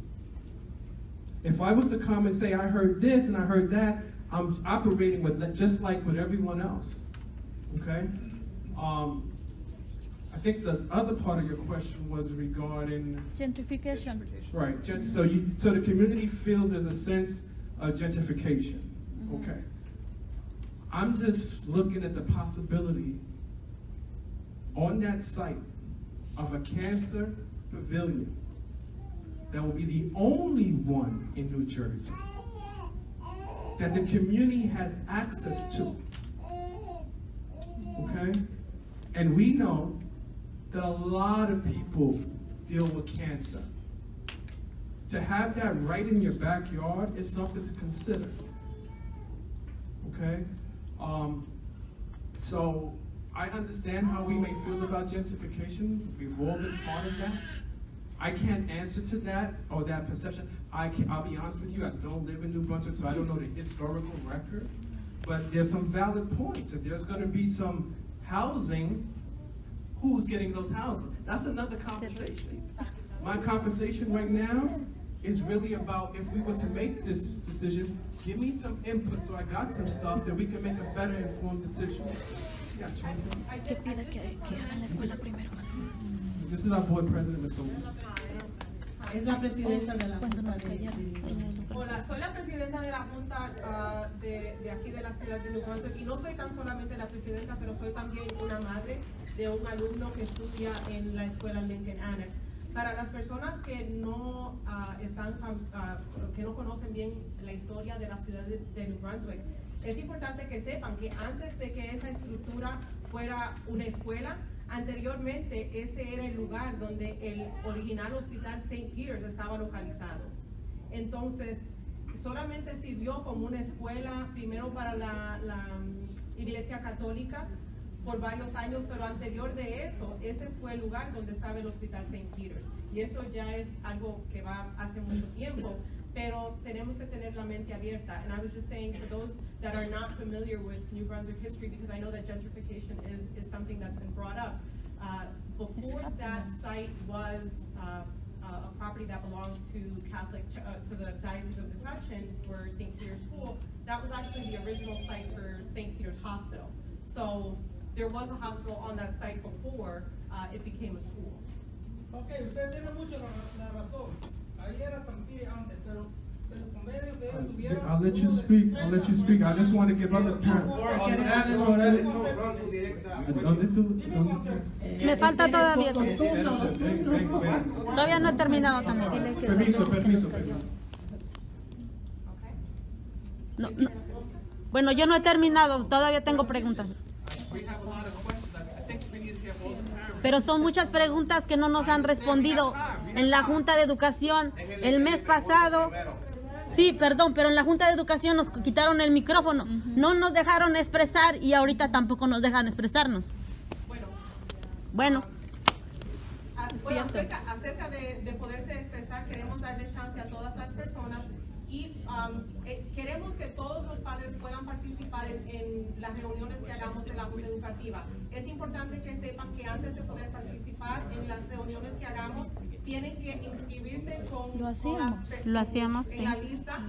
If I was to come and say, I heard this and I heard that, I'm operating just like with everyone else, okay? I think the other part of your question was regarding gentrification. Right. So the community feels there's a sense of gentrification. Mm-hmm. Okay. I'm just looking at the possibility on that site of a cancer pavilion that will be the only one in New Jersey that the community has access to. Okay? And we know that a lot of people deal with cancer. To have that right in your backyard is something to consider. Okay? So I understand how we may feel about gentrification. We've all been part of that. I can't answer to that or that perception. I'll be honest with you, I don't live in New Brunswick, so I don't know the historical record. But there's some valid points. If there's going to be some housing, who's getting those housing? That's another conversation. My conversation right now is really about, if we were to make this decision, give me some input so I got some stuff that we can make a better informed decision. Yes, Que pida que hagan la escuela primero. This is our board president, Ms. Sophie. Es la presidenta de la Cuando Junta nos callaron. Hola, soy la presidenta de la Junta de aquí de la ciudad de New Brunswick, y no soy tan solamente la presidenta, pero soy también una madre de un alumno que estudia en la escuela Lincoln Annex. Para las personas que no que no conocen bien la historia de la ciudad de New Brunswick, es importante que sepan que antes de que esa estructura fuera una escuela, Anteriormente, ese era el lugar donde el original hospital St. Peter's estaba localizado. Entonces, solamente sirvió como una escuela, primero para la Iglesia Católica por varios años, pero anterior de eso, ese fue el lugar donde estaba el hospital St. Peter's. Y eso ya es algo que va hace mucho tiempo, pero tenemos que tener la mente abierta. And I was just saying, for those that are not familiar with New Brunswick history, because I know that gentrification is something that's been brought up, before that site was a property that belonged to to the Diocese of Metuchen for St. Peter's School. That was actually the original site for St. Peter's Hospital. So there was a hospital on that site before it became a school. Okay, usted tiene mucho la razón. Ahí era St. Peter antes, pero con medio que ellos tuvieron. I'll let you speak. I'll let you speak. I just want to give other parents. Me falta todavía. Todavía no he terminado también. Permiso. No. Bueno, yo no he terminado. Todavía tengo preguntas. Pero son muchas preguntas que no nos han respondido en la Junta de Educación el mes pasado. Sí, perdón, pero en la Junta de Educación nos quitaron el micrófono. No nos dejaron expresar y ahorita tampoco nos dejan expresarnos. Bueno. Acerca de poderse expresar, queremos darle chance a todas las personas y queremos que todos los padres puedan participar en las reuniones que hagamos de la Junta Educativa. Es importante que sepan que antes de poder participar en las reuniones que hagamos, tienen que inscribirse Lo hacíamos. en la lista,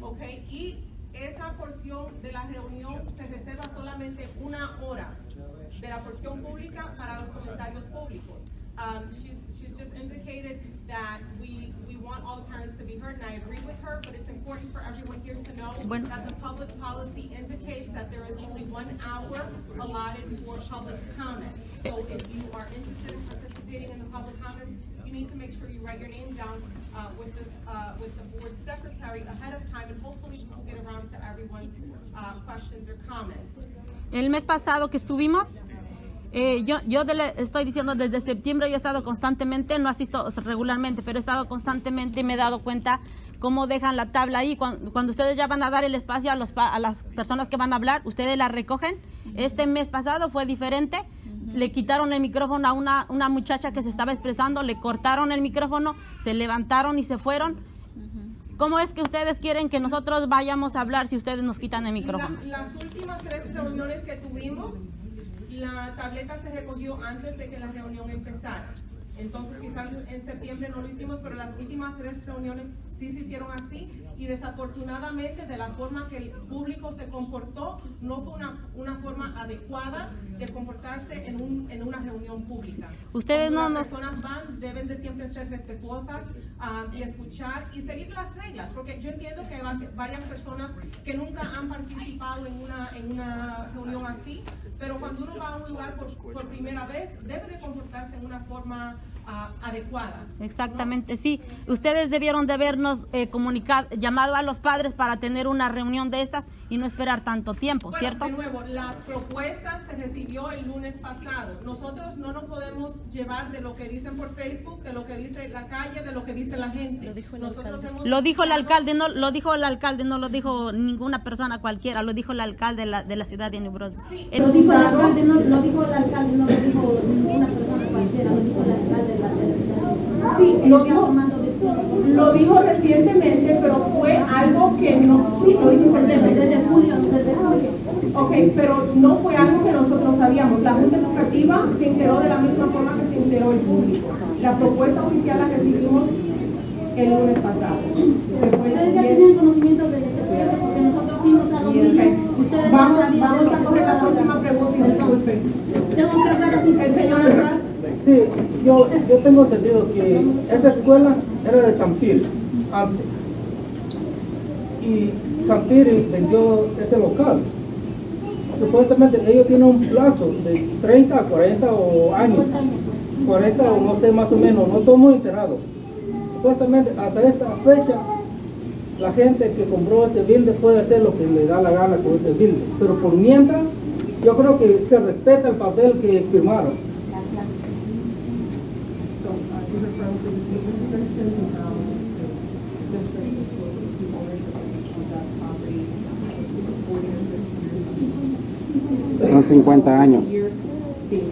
okay, y esa porción de la reunión se reserva solamente 1 hora de la porción pública para los comentarios públicos. She's just indicated that we want all the parents to be heard, and I agree with her, but it's important for everyone here to know that the public policy indicates that there is only 1 hour allotted for public comments. So if you are interested in participating in the public comments, you need to make sure you write your name down with the board secretary ahead of time, and hopefully we'll get around to everyone's questions or comments. El mes pasado que estuvimos, yo le estoy diciendo desde septiembre, yo he estado constantemente, no asisto regularmente, pero he estado constantemente y me he dado cuenta cómo dejan la tabla ahí. Cuando ustedes ya van a dar el espacio a las personas que van a hablar, ustedes la recogen. Este mes pasado fue diferente. Le quitaron el micrófono a una muchacha que se estaba expresando, le cortaron el micrófono, se levantaron y se fueron. ¿Cómo es que ustedes quieren que nosotros vayamos a hablar si ustedes nos quitan el micrófono? Las últimas 3 reuniones que tuvimos, la tableta se recogió antes de que la reunión empezara. Entonces quizás en septiembre no lo hicimos, pero las últimas 3 reuniones sí se hicieron así, y desafortunadamente de la forma que el público se comportó, no fue una forma adecuada de comportarse en una reunión pública. Ustedes Cuando las personas van, deben de siempre ser respetuosas y escuchar y seguir las reglas, porque yo entiendo que hay varias personas que nunca han participado en una reunión así, pero cuando uno va a un lugar por primera vez, debe de comportarse en una forma adecuada. Exactamente, ¿no? Sí. Ustedes debieron de habernos llamado a los padres para tener una reunión de estas y no esperar tanto tiempo, ¿cierto? De nuevo, la propuesta se recibió el lunes pasado. Nosotros no nos podemos llevar de lo que dicen por Facebook, de lo que dice la calle, de lo que dice la gente. Lo dijo el alcalde, no lo dijo ninguna persona cualquiera, lo dijo el alcalde de la ciudad de New Brunswick. Sí, lo dijo el alcalde, no lo dijo el alcalde, no lo dijo ninguna persona cualquiera, lo dijo el alcalde de la ciudad. Sí, lo dijo recientemente, pero fue algo que no, sí, lo dijo desde julio. Ok, pero no fue algo que nosotros sabíamos. La Junta Educativa se enteró de la misma forma que se enteró el público. La propuesta oficial la recibimos el lunes pasado. Ustedes ya tenían conocimiento de septiembre porque nosotros fuimos a los niños. Vamos a coger la próxima pregunta y disculpen. Tengo que hablar así. El señor atrás. Sí, yo tengo entendido que esa escuela era de St. Peter antes. Y St. Peter vendió ese local. Supuestamente ellos tienen un plazo de 30 a 40 años. 40 o no sé, más o menos, no estoy muy enterado. Supuestamente hasta esta fecha la gente que compró este building puede hacer lo que le da la gana con este building. Pero por mientras, yo creo que se respeta el papel que firmaron. she's referring to the deed restriction and how the district will keep ownership of that property for 40 or 50 years. Son 50 años. Sí.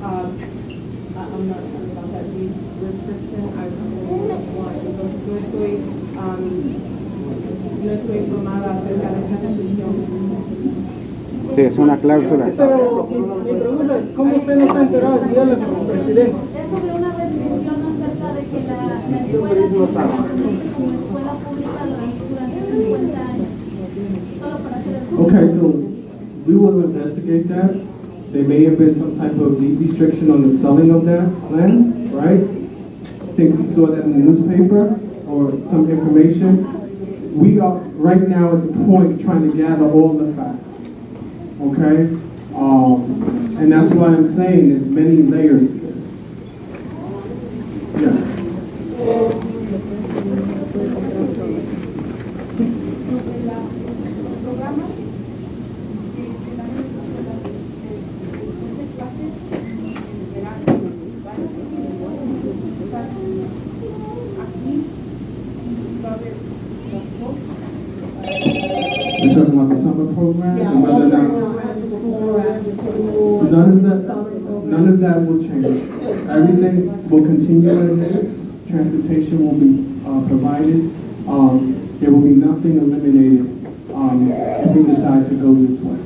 I'm not sure about that deed restriction. I don't know why. Entonces no estoy informada acerca de esa restricción. Sí, es una cláusula. Pero mi pregunta es, ¿cómo usted no está enterado del día del presidente? Es sobre una resolución acerca de que la escuela tiene que mantenerse como escuela pública durante 50 años. Solo para hacer el Okay, so we will investigate that. There may have been some type of deed restriction on the selling of that land, right? I think we saw that in the newspaper or some information. We are right now at the point trying to gather all the facts, okay? And that's why I'm saying there's many layers to this. Yes. We're talking about the summer programs and whether none of that will change. Everything will continue as is. Transportation will be provided. There will be nothing eliminated if we decide to go this way.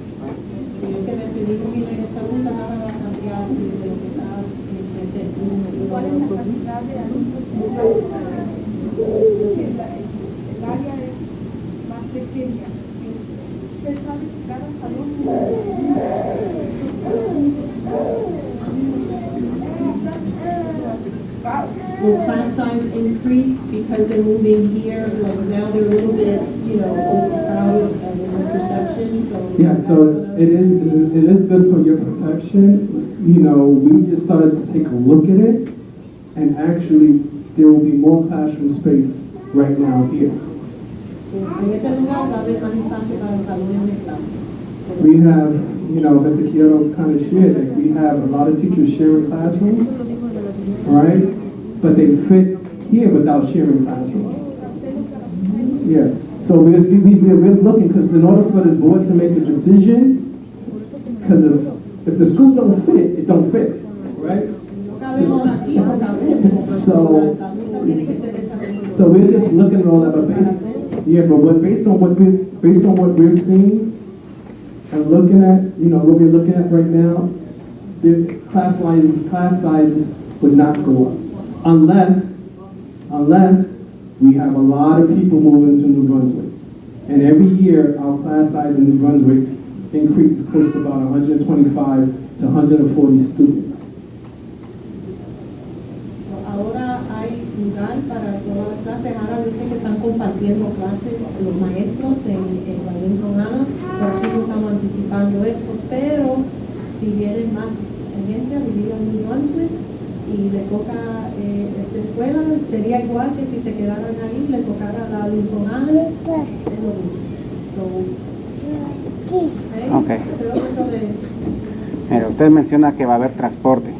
¿Cuál es la cantidad de alumnos? El área es más pequeña. ¿Usted sabe si cada salón Will class size increase because they're moving here? Like now they're a little bit, overcrowded and in their perception, so. Yeah, so it is good for your perception. We just started to take a look at it, and actually there will be more classroom space right now here. We have, Mr. Kyoto kind of shared that we have a lot of teachers sharing classrooms, right? But they fit here without sharing classrooms. Yeah, so we're looking, because in order for the board to make a decision, because if the school don't fit, it don't fit, right? So we're just looking at all that, but based on what we're seeing and looking at, what we're looking at right now, the class sizes would not go up unless we have a lot of people moving to New Brunswick. And every year our class size in New Brunswick increases close to about 125 to 140 students. Ahora hay lugar para todas las clases. Ahora yo sé que están compartiendo clases los maestros en las programas, por aquí no estamos anticipando eso, pero si viene más gente a vivir en New Brunswick y le toca esta escuela, sería igual que si se quedaran ahí, le tocara la Lincoln Annex, es lo mismo. Okay. Mira, usted menciona que va a haber transporte.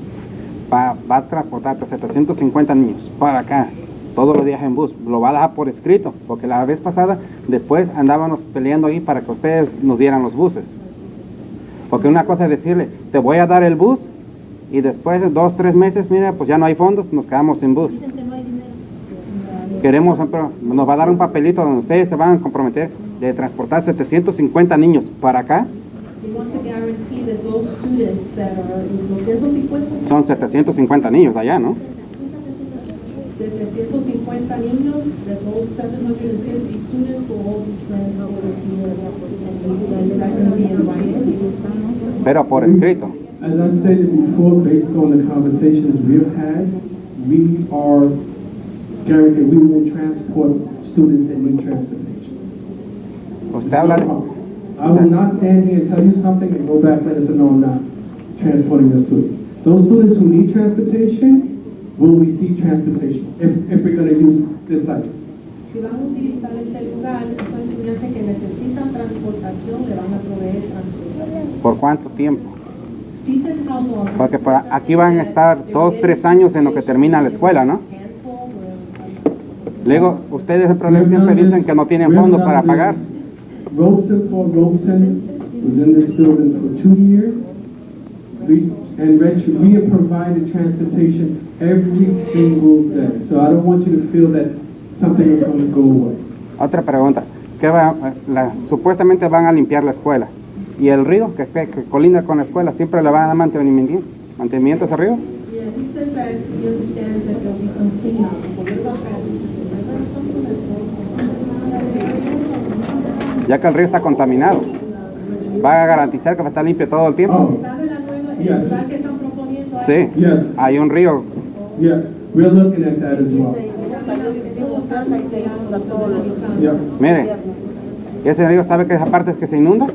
Va a transportar 750 niños para acá, todos los días en bus. Lo va a dejar por escrito, porque la vez pasada, después andábamos peleando ahí para que ustedes nos dieran los buses. Porque una cosa es decirle, te voy a dar el bus, y después de 2 o 3 meses, mira, pues ya no hay fondos, nos quedamos sin bus. Queremos, nos va a dar un papelito donde ustedes se van a comprometer de transportar 750 niños para acá. Son 750 niños de allá, ¿no? 750 niños, that those 750 students will all be transported here. Is that going to be in writing? Pero por escrito. As I stated before, based on the conversations we've had, we are guaranteed we will transport students that need transportation. Usted habla de... I will not stand here and tell you something and go back later and say, no, I'm not transporting the student. Those students who need transportation will receive transportation if we're going to use this site. Si van a utilizar este lugar, esos estudiantes que necesitan transportación le van a proveer transportación. ¿Por cuánto tiempo? He says how long. Porque aquí van a estar 2-3 años en lo que termina la escuela, ¿no? Luego, ustedes el problema siempre dicen que no tienen fondos para pagar. Burleson was in this building for 2 years. We have provided transportation every single day. So I don't want you to feel that something is going to go away. Otra pregunta. Supuestamente van a limpiar la escuela. ¿Y el río que colinda con la escuela siempre le van a dar mantenimiento a ese río? Yeah, he says that he understands that there'll be some cleanup. But what about that? Ya que el río está contaminado, ¿va a garantizar que va a estar limpio todo el tiempo? Yes. Sí, Yes. hay un río. Yeah, we're looking at that as well. Yeah. Mire, ese río, ¿sabe que esa parte es que se inunda?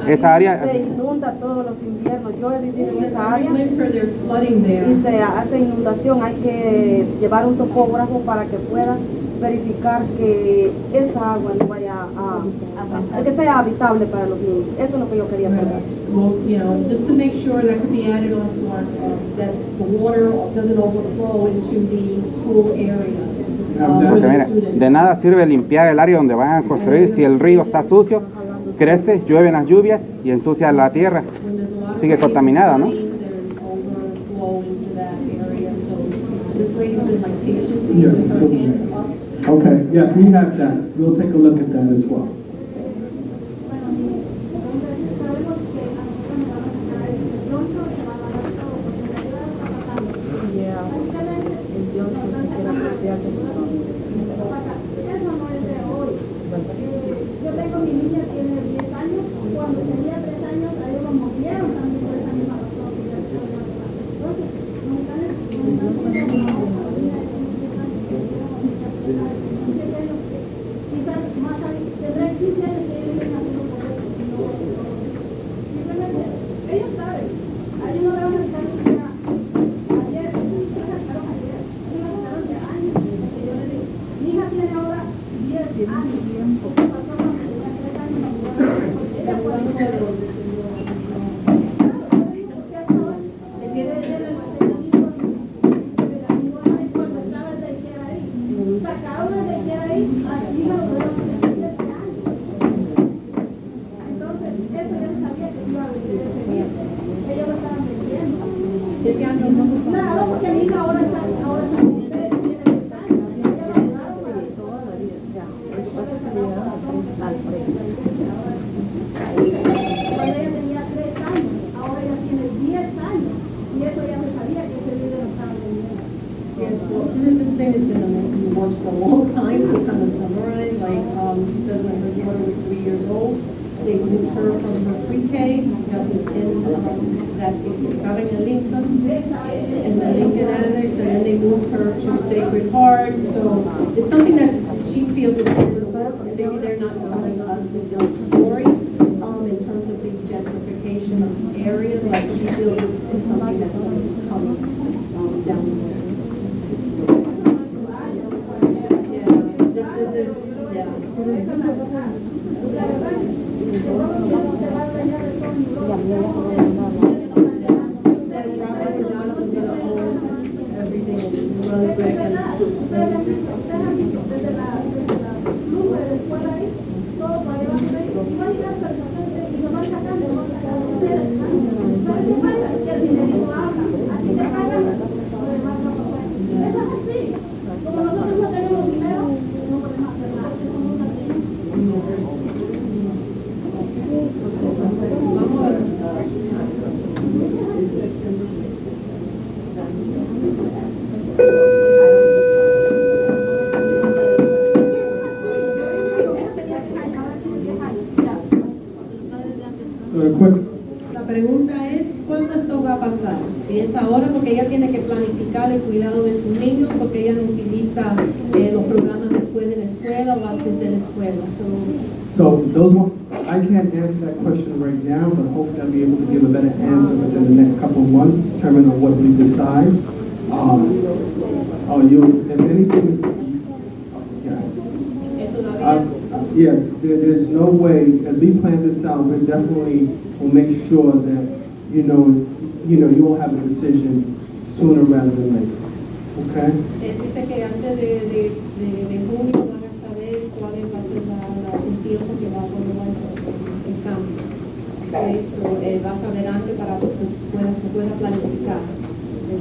Esa área se inunda todos los inviernos. Yo he vivido en esa área y se hace inundación. Hay que llevar un topógrafo para que pueda verificar que esa agua no vaya que sea habitable para los niños. Eso es lo que yo quería saber. Well, you know, just to make sure that could be added onto our, that the water doesn't overflow into the school area. Porque mire, de nada sirve limpiar el área donde van a construir si el río está sucio, crece, llueven las lluvias y ensucia la tierra, sigue contaminada, ¿no? Yes. Okay. Yes, we have that. We'll take a look at that as well. Yo tengo mi niña, tiene 10 años, cuando tenía 3 años, a ellos los movieron también por esa misma razón. Quizás más tendré 15 años que ellos vienen haciendo por eso. Simplemente, ellos saben, hay uno de los muchachos que ayer, ellos sacaron de años, que yo le digo, mi hija tiene ahora 10 años. It's something that she feels is different folks, and maybe they're not telling us the full story in terms of the gentrification of the area, like she feels it's something that's going to come down the road. Yeah, this is this, Says Robert Johnson gonna own everything in Brunswick and La pregunta es, ¿cuándo esto va a pasar? Si es ahora, porque ella tiene que planificar el cuidado de sus niños, porque ella no utiliza los programas después de la escuela o antes de la escuela. So those one, I can't answer that question right now, but hopefully I'll be able to give a better answer within the next couple of months, determine on what we decide. If anything is, yes. Yeah, there's no way, as we plan this out, we definitely will make sure that, you will have a decision sooner rather than later. Okay? Dice que antes de junio van a saber cuál va a ser el tiempo que va a tomar el cambio. Okay? So, va a saber antes para que se pueda planificar.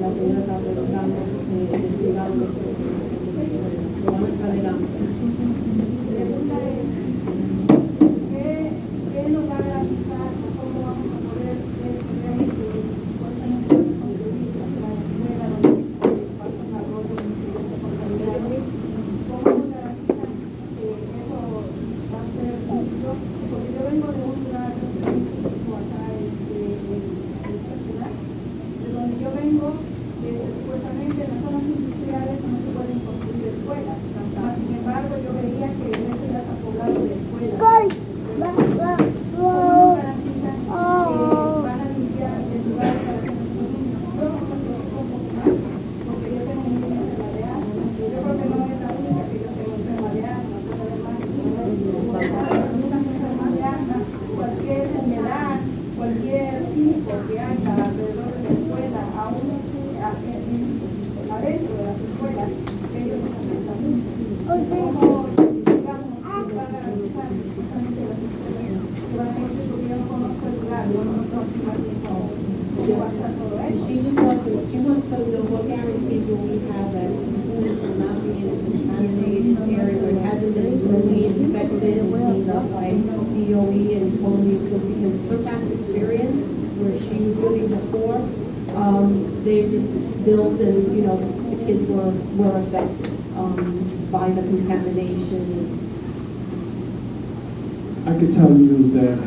La señora está preguntando el privado de los so, van a saber antes. ¿Qué nos va a garantizar cómo vamos a poder tener She wants to know what guarantees will we have that students will not be in a contaminated area where it hasn't been duly inspected and cleaned up by DOE and totally approved, because her past experience where she was living before, they just built and, the kids were affected by the contamination. I could tell you that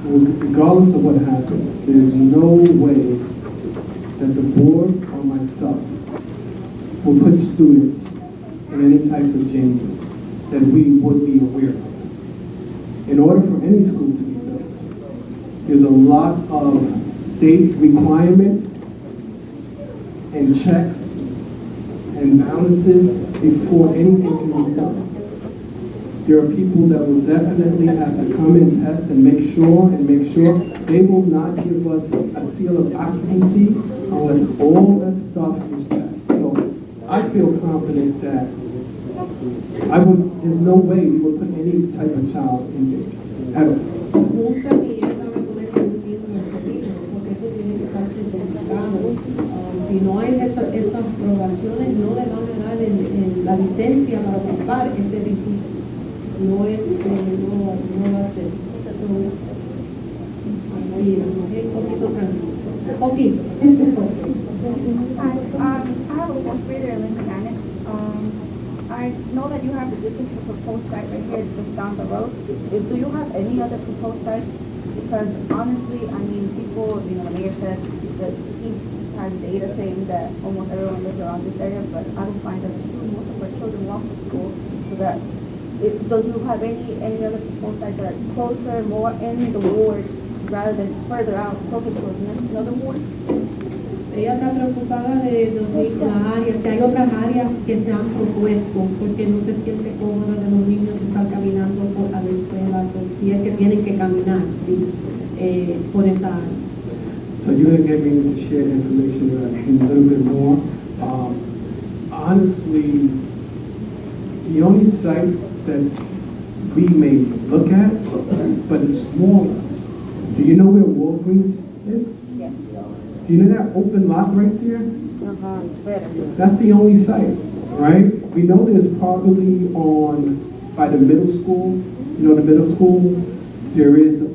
regardless of what happens, there's no way that the board or myself will put students in any type of danger that we would be aware of. In order for any school to be built, there's a lot of state requirements and checks and balances before anything can be done. There are people that will definitely have to come and test and make sure they will not give us a seal of occupancy unless all that stuff is checked. So I feel confident that there's no way we would put any type of child in danger, ever. Si no hay esas aprobaciones, no le van a dar la licencia para ocupar ese edificio. No va a ser. Un poquito tranquilo. Poquito. I have a fourth grader in Lincoln Annex. I know that you have the distance for proposed site right here just down the road. Do you have any other proposed sites? Because honestly, people, the mayor said that he has data saying that almost everyone lives around this area, but I don't find that most of our children walk to school, so that do you have any other proposed sites that are closer, more in the ward, rather than further out, closer to another ward? Ella está preocupada de las áreas, si hay otras áreas que se han propuesto, porque no se siente cómoda de los niños estar caminando por la escuela, si es que tienen que caminar por esa área. So you're going to get me to share information a little bit more. Honestly, the only site that we may look at, but it's smaller. Do you know where Walgreens is? Yes. Do you know that open lot right there? It's better. That's the only site, right? We know there's probably by the middle school, the middle school, there is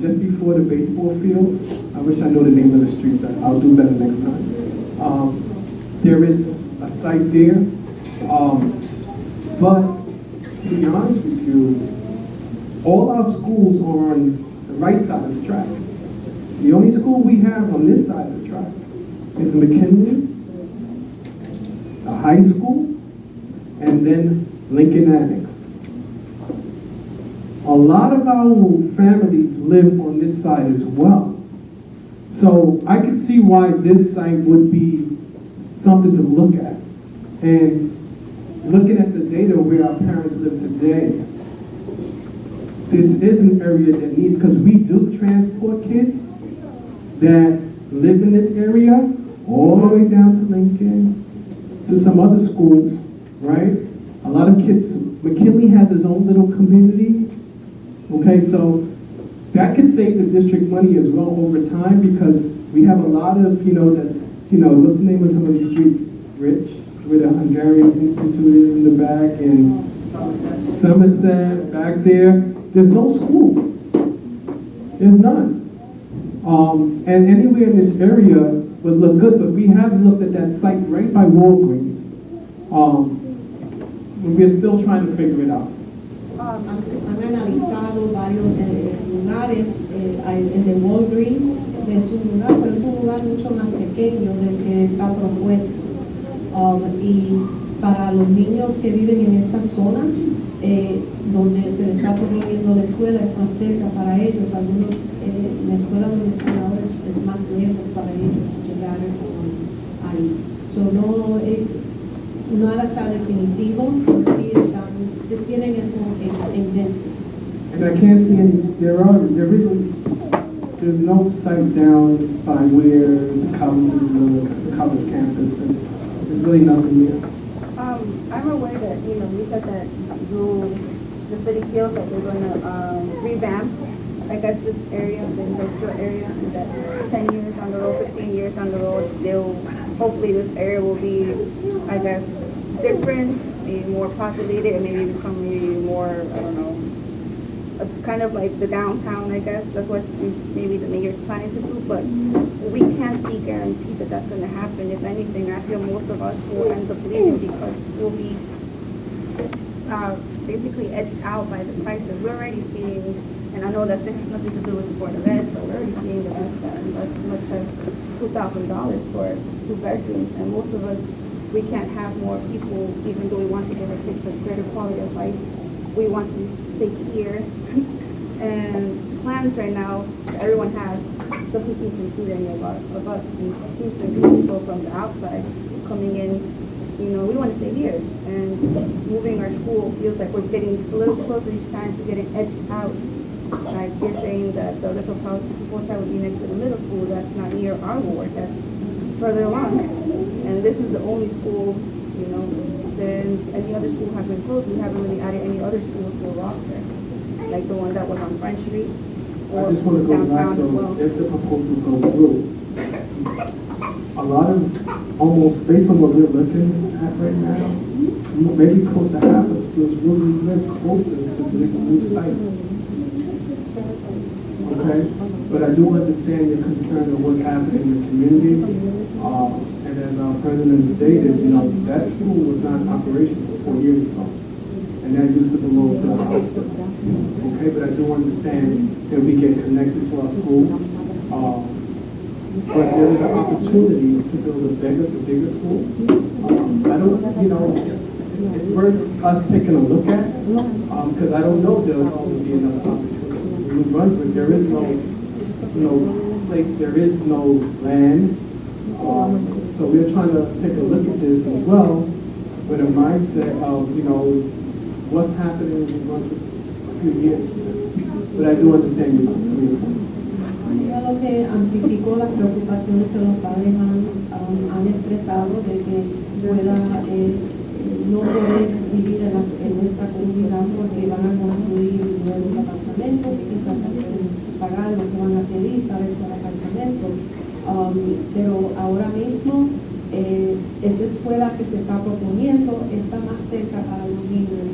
just before the baseball fields. I wish I know the name of the streets. I'll do better next time. There is a site there, but to be honest with you, all our schools are on the right side of the track. The only school we have on this side of the track is McKinley, a high school, and then Lincoln Annex. A lot of our families live on this side as well. So I could see why this site would be something to look at. And looking at the data where our parents live today, this is an area that needs, because we do transport kids that live in this area all the way down to Lincoln, to some other schools, right? A lot of kids, McKinley has its own little community, okay? So that could save the district money as well over time, because we have a lot of, that's, what's the name of some of these streets, Rich, where the Hungarian Institute is in the back, and Somerset, back there. There's no school. There's none. And anywhere in this area would look good, but we have looked at that site right by Walgreens. We're still trying to figure it out. Han analizado varios lugares, el de Walgreens es un lugar, pero es un lugar mucho más pequeño del que está propuesto. Y para los niños que viven en esta zona, donde se les está promoviendo la escuela, es más cerca para ellos. Algunos, la escuela donde están ahora es más lejos para ellos llegar ahí. So, nada está definitivo, sí tienen eso en mente. And I can't see any, there's no site down by where the college is, the college campus, and there's really nothing there. I'm aware that, we said that the city feels that they're going to revamp, I guess, this area, the industrial area, and that 10 years down the road, 15 years down the road, hopefully this area will be, I guess, different, maybe more populated, and maybe become maybe more, I don't know, kind of like the downtown, I guess. That's what maybe the mayor's planning to do, but we can't be guaranteed that that's going to happen. If anything, I feel most of us will end up leaving because we'll be basically edged out by the prices. We're already seeing, and I know that this has nothing to do with the Board of Ed, but we're already seeing the rest as much as $2,000 for 2 bedrooms, and most of us, we can't have more people, even though we want to give our kids a better quality of life. We want to stay here, and plans right now that everyone has doesn't seem to include any of us. It seems to include people from the outside coming in. We want to stay here, and moving our school feels like we're getting a little closer each time to getting edged out. Like you're saying that the little house would be next to the middle school. That's not near our ward. That's further along, and this is the only school, since any other school has been closed, we haven't really added any other schools to the roster, like the one that was on French Street or I just want to go back to, if the proposal goes through, a lot of, almost based on what we're looking at right now, maybe close to half of schools really live closer to this new site. Okay? But I do understand your concern of what's happening in the community. And as our president stated, that school was not operational 4 years ago. And that used to belong to the hospital. Okay, but I do understand that we get connected to our schools. But there is an opportunity to build a bigger school. I don't, it's worth us taking a look at, because I don't know if there'll always be another opportunity. In New Brunswick, there is no place, there is no land. So we're trying to take a look at this as well with a mindset of, what's happening in New Brunswick a few years from now. But I do understand some of your points. Yo lo que amplificó las preocupaciones que los padres han expresado de que pueda no poder vivir en nuestra comunidad porque van a construir nuevos apartamentos y quizás no pueden pagar lo que van a pedir para esos apartamentos. Pero ahora mismo esa escuela que se está proponiendo está más cerca para los niños.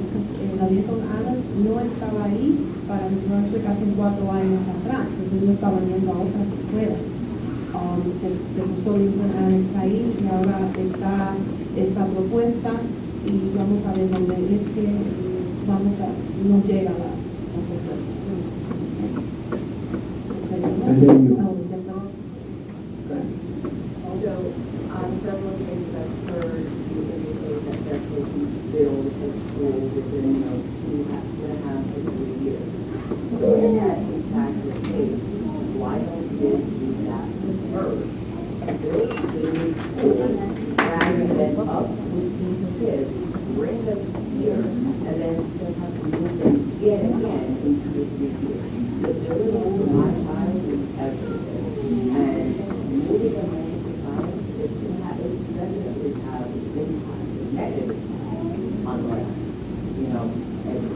La Annex no estaba ahí para Brunswick hace 4 años atrás, entonces no estaban yendo a otras escuelas. Se puso Annex ahí y ahora está esta propuesta y vamos a ver dónde es que nos llega la propuesta. Although on several occasions I've heard you indicate that they're going to build a school within 2.5 to 3 years. So if that in fact the case, why don't you do that first? Build a new school rather than uprooting kids, bring them here, and then still have to move them again into this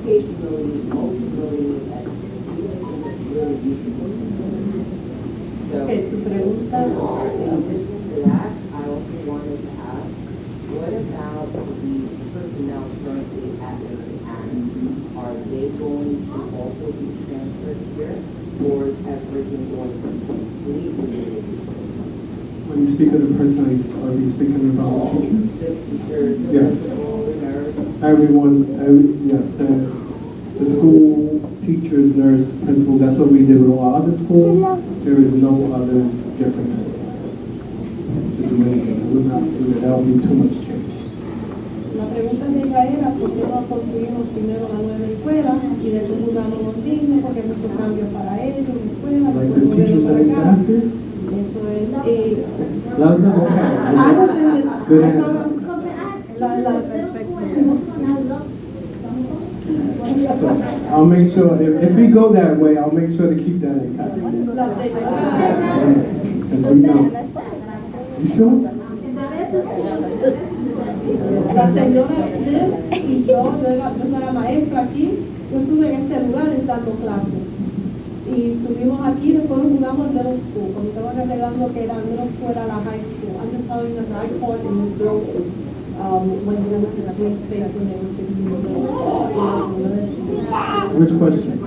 education really, multi-really, that's really useful. So, Okay, su pregunta. in addition to that, I also wanted to ask, what about the personnel currently at the Annex? Are they going to also be transferred here, or is everything going to completely be? When you speak of the personnel, are you speaking about teachers? The teachers, the Yes. principal, the nurse. Everyone, yes, the school, teachers, nurse, principal, that's what we did with all our other schools. There is no other different to do anything. I would not do that. That would be too much change. La pregunta de ella era por qué no construimos primero la nueva escuela y después mudamos los niños, porque hay muchos cambios para ellos en la escuela, Like después the teachers moverlos and para acá. staff there? Eso es. Love them, okay. I was in this. Good answer. So I'll make sure, if we go that way, I'll make sure to keep that intact. Because we know. You sure? La señora Smith y yo soy la maestra aquí, yo estuve en este lugar dando clases. Y estuvimos aquí, después nos mudamos al middle school, cuando estaban arreglando que era middle school a la high school. I'm just telling them I taught in this building when there was a swing space when they were fixing the middle school. Which question?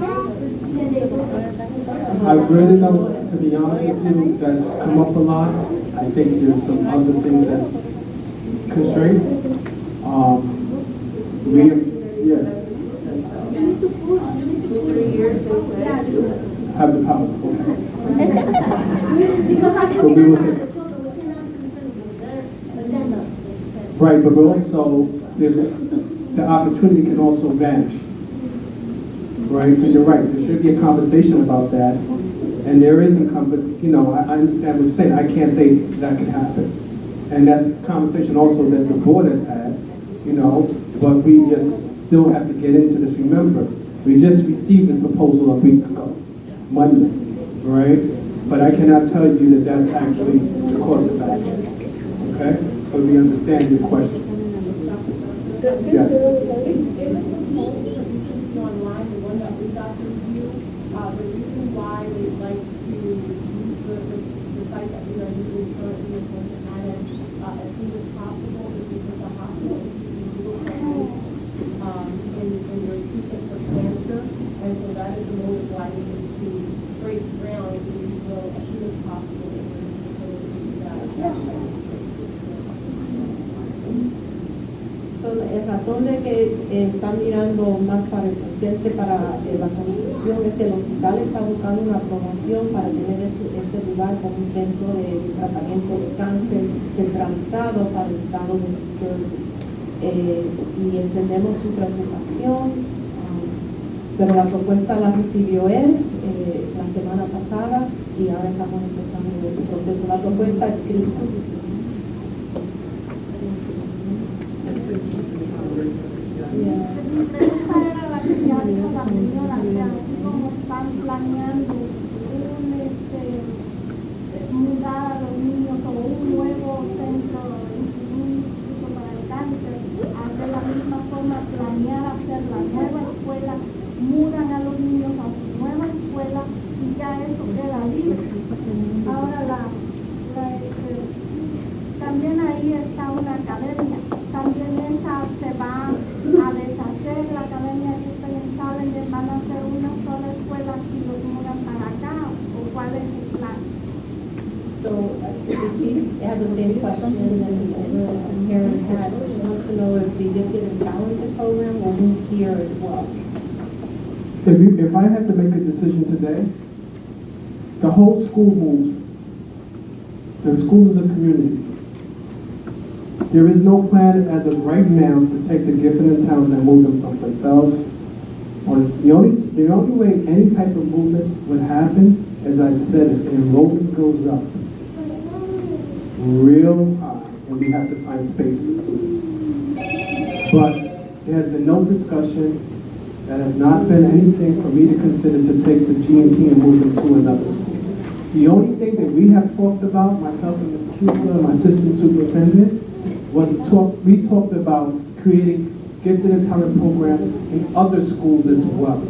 I really don't, to be honest with you, that's come up a lot. I think there's some other things that constraints. Have the power. So we will take. Right, but also the opportunity can also vanish. Right, so you're right. There should be a conversation about that, and there is some. But you know, I understand what you're saying. I can't say that could happen, and that's a conversation also that the board has had. You know, but we just still have to get into this. Remember, we just received this proposal a week ago, Monday, right? But I cannot tell you that that's actually the course of action. Okay, but we understand your question. Yes. Online, the one that we got to review, the reason why they like to use the site that we are using currently is going to Annex as soon as possible is because the hospital is using in their treatment for cancer, and so that is the motive why we need to break ground and do so as soon as possible in order to facilitate that. La razón de que están mirando más para el presente, para la construcción, es que el hospital está buscando una aprobación para tener ese lugar como un centro de tratamiento de cáncer centralizado para el estado de New Jersey. Y entendemos su preocupación, pero la propuesta la recibió él la semana pasada y ahora estamos empezando el proceso. La propuesta escrita. Están planeando mudar a los niños o un nuevo centro, un instituto para el cáncer, de la misma forma planear hacer la nueva escuela, mudan a los niños a su nueva escuela y ya eso queda libre. Ahora también ahí está una academia, también esa se va a deshacer, la academia que saben que van a hacer una sola escuela si los mudan para acá, o cuál es el plan. So she had the same question that the parents had. She wants to know if the gifted and talented program will move here as well. If I had to make a decision today, the whole school moves. The school is a community. There is no plan as of right now to take the gifted and talented and move them someplace else. Or the only way any type of movement would happen, as I said, if enrollment goes up real high and we have to find space for students. But there has been no discussion. There has not been anything for me to consider to take the G&T and move them to another school. The only thing that we have talked about, myself and Ms. Cusa, my assistant superintendent, we talked about creating gifted and talent programs in other schools as well.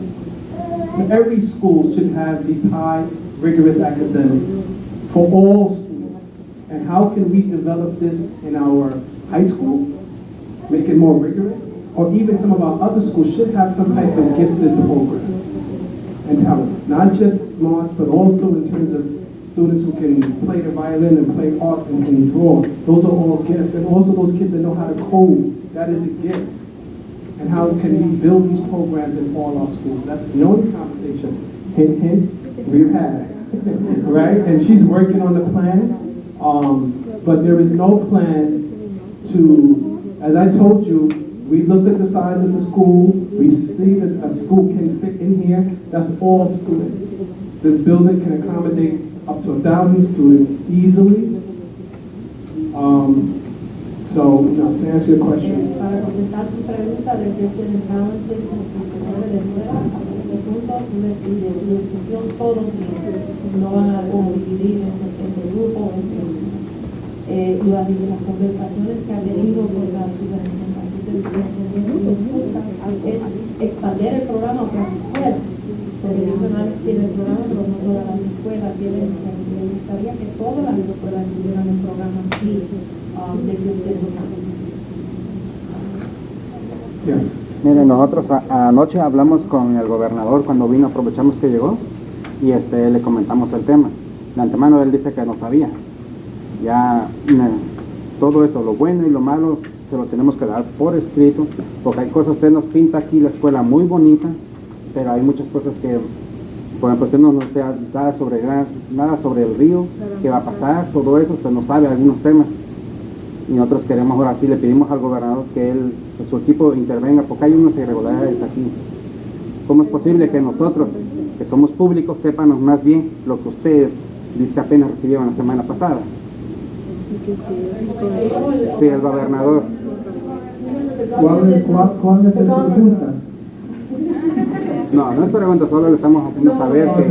So every school should have these high, rigorous academics for all schools. And how can we develop this in our high school, make it more rigorous? Or even some of our other schools should have some type of gifted program and talent. Not just smarts, but also in terms of students who can play the violin and play arts and can draw. Those are all gifts. And also those kids that know how to code, that is a gift. And how can we build these programs in all our schools? That's the only conversation, hint, hint, we've had, right? And she's working on the plan, but there is no plan to, as I told you, we looked at the size of the school, we see that a school can fit in here, that's all students. This building can accommodate up to 1,000 students easily. So, to answer your question. Para contestar su pregunta de qué tienen antes, si se puede de escuela, juntos, su decisión, todos no van a dividir entre grupo, las conversaciones que ha tenido con la subrepresentación de su es expandir el programa a otras escuelas. Porque Annex tiene el programa, pero no todas las escuelas tienen. Me gustaría que todas las escuelas tuvieran un programa así. Yes. Miren, nosotros anoche hablamos con el gobernador cuando vino, aprovechamos que llegó y le comentamos el tema. De antemano él dice que no sabía. Ya todo esto, lo bueno y lo malo, se lo tenemos que dar por escrito, porque hay cosas, usted nos pinta aquí la escuela muy bonita, pero hay muchas cosas que, por ejemplo, usted no nos da nada sobre el río, qué va a pasar, todo eso, usted no sabe algunos temas. Y nosotros queremos, ahora sí le pedimos al gobernador que su equipo intervenga, porque hay unas irregularidades aquí. ¿Cómo es posible que nosotros, que somos públicos, sepamos más bien lo que ustedes dicen que apenas recibieron la semana pasada? Sí, el gobernador. ¿Cuál es la pregunta? No es pregunta, solo le estamos haciendo saber que...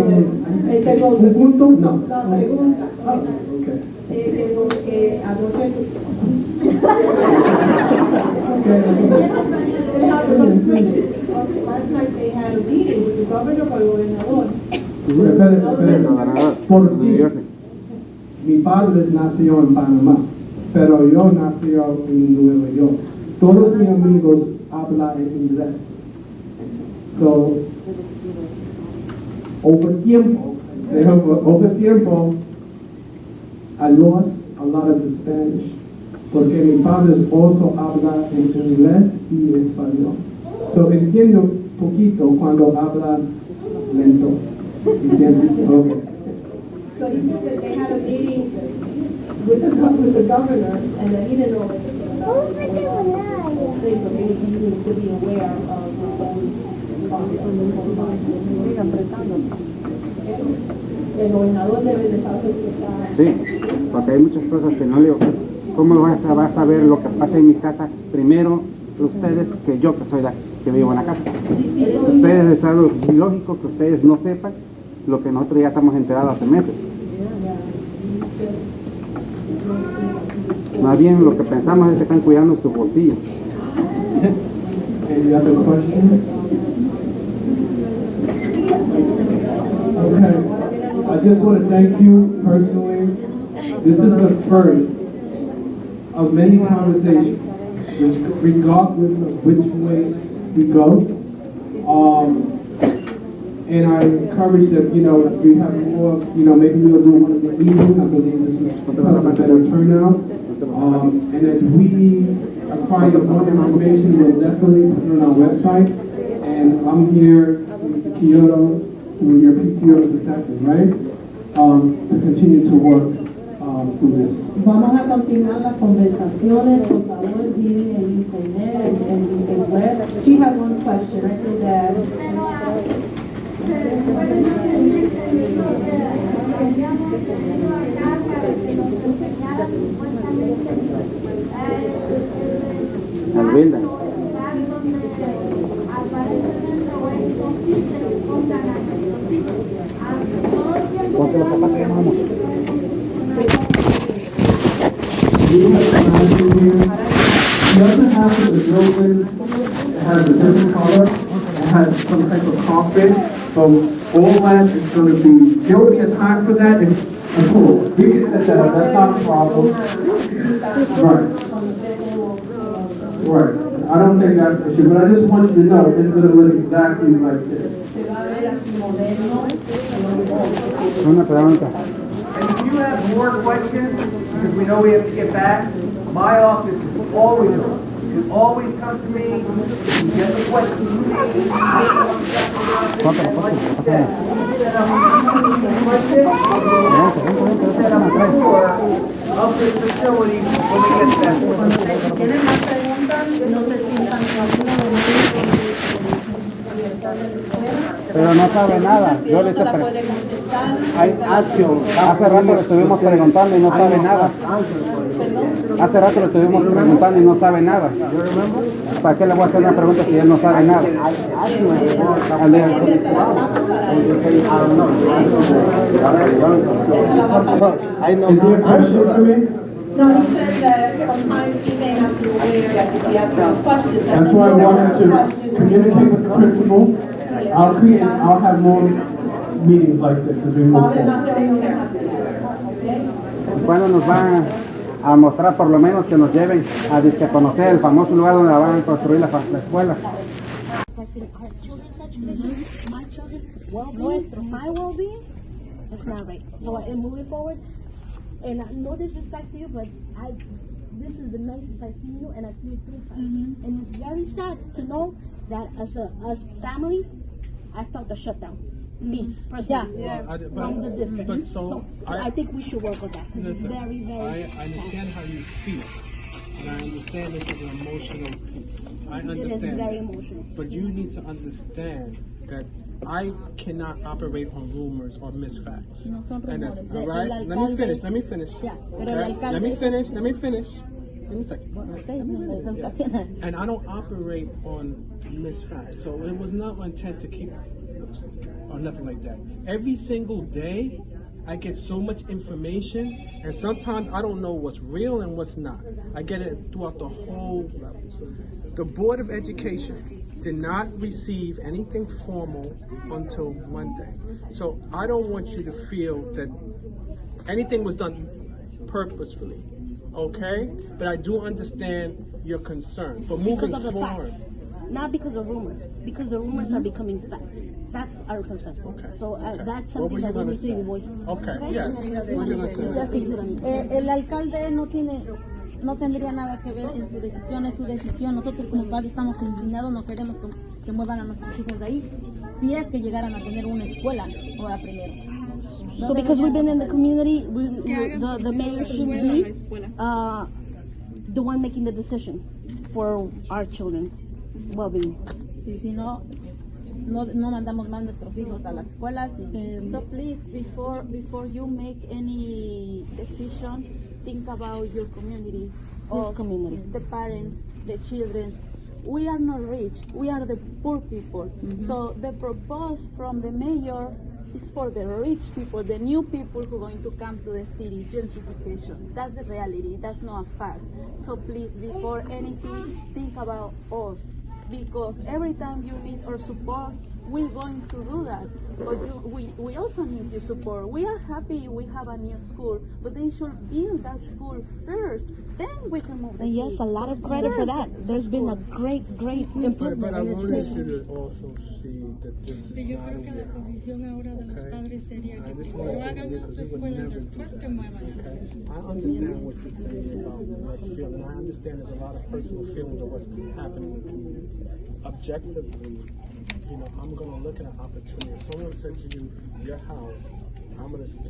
¿Un punto? No. La pregunta. Last night they had a meeting with the governor con el gobernador. Espera. Por ti, mi padre nació en Panamá, pero yo nací en Nueva York. Todos mis amigos hablan inglés. So, over tiempo, I lost a lot of the Spanish, porque mi padre also habla en inglés y español. So, entiendo poquito cuando habla lento. ¿Entiendo? Okay. So he said that they had a meeting with the governor, and that he didn't know what the things, so maybe he needs to be aware of the process. El gobernador debe de saber que está... Sí, porque hay muchas cosas que no le digo, ¿cómo vas a saber lo que pasa en mi casa primero ustedes que yo que vivo en la casa? Ustedes, es algo ilógico que ustedes no sepan lo que nosotros ya estamos enterados hace meses. Más bien lo que pensamos es que están cuidando su bolsillo. Any other questions? Okay. I just want to thank you personally. This is the first of many conversations, regardless of which way we go. And I encourage that, we have more, maybe we'll do one of the evenings. I believe this was a better turnout. And as we acquire more information, we'll definitely put it on our website. And I'm here with Kyoto, who your PTO is effective, right? To continue to work through this. Vamos a continuar las conversaciones, por favor, miren el internet, el web. She had one question, I think that... Alvilda. Ponte los zapatos, ya vamos. The other half of the building has a different color, it has some type of carpet, so all that is going to be, there will be a time for that, and cool, we can set that up, that's not a problem. Right, I don't think that's the issue, but I just want you to know, it's going to look exactly like this. Una pregunta. And if you have more questions, because we know we have to get back, my office is always open. You can always come to me, you can get the questions you need. And like you said, we set up a tour of this facility when we get to that point. ¿Tienen más preguntas? No se sientan Pero no sabe nada. Yo le estoy hace rato le estuvimos preguntando y no sabe nada. Hace rato le estuvimos preguntando y no sabe nada. ¿Para qué le voy a hacer una pregunta si él no sabe nada? Is there a question for me? No, he said that sometimes he may have to wait if he asks some questions. That's why I wanted to communicate with the principal. I'll have more meetings like this as we move forward. ¿Cuándo nos van a mostrar por lo menos que nos lleven a conocer el famoso lugar donde van a construir la escuela? My well-being, it's not right. So in moving forward, and no disrespect to you, but this is the nicest I've seen you, and I've seen you 3 times. And it's very sad to know that as families, I felt a shutdown. Me, personally, from the district. But so I think we should work with that, because it's very, very I understand how you feel. And I understand this is an emotional piece. I understand. It is very emotional. But you need to understand that I cannot operate on rumors or misfacts. No son And that's, rumores. all right? Let me finish. Let me finish. Yeah, Okay? Let me finish. Give me a second. And I don't operate on misfacts. So it was not my intent to keep or nothing like that. Every single day, I get so much information, and sometimes I don't know what's real and what's not. I get it throughout the whole levels. The Board of Education did not receive anything formal until Monday. So I don't want you to feel that anything was done purposefully, okay? But I do understand your concern. But moving because of the forward, facts, not because of rumors, because the rumors are becoming facts. That's our concern. Okay. So that's What were something you that we gonna need to say? voice. Okay, yes. What were you gonna say? El alcalde no tendría nada que ver en su decisión, es su decisión. Nosotros como padres estamos indignados, no queremos que muevan a nuestros hijos de ahí. Si es que llegaran a tener una escuela ahora primero. So because we've been in the community, the mayor should be the one making the decisions for our children's well-being. Si no mandamos más nuestros hijos a las escuelas. So please, before you make any decision, think about your community. This community. The parents, the children. We are not rich, we are the poor people. So the proposal from the mayor is for the rich people, the new people who are going to come to the city, gentrification. That's the reality, that's not a fact. So please, before anything, think about us. Because every time you need our support, we're going to do that. But we also need your support. We are happy we have a new school, but they should build that school first. Then we can move. And yes, a lot of credit for that. There's been a great improvement But I in wanted education. you to also see that this is not a will. I understand what you're saying about what you're feeling. I understand there's a lot of personal feelings of what's happening in the community. Objectively, I'm going to look at an opportunity. If someone said to you, your house,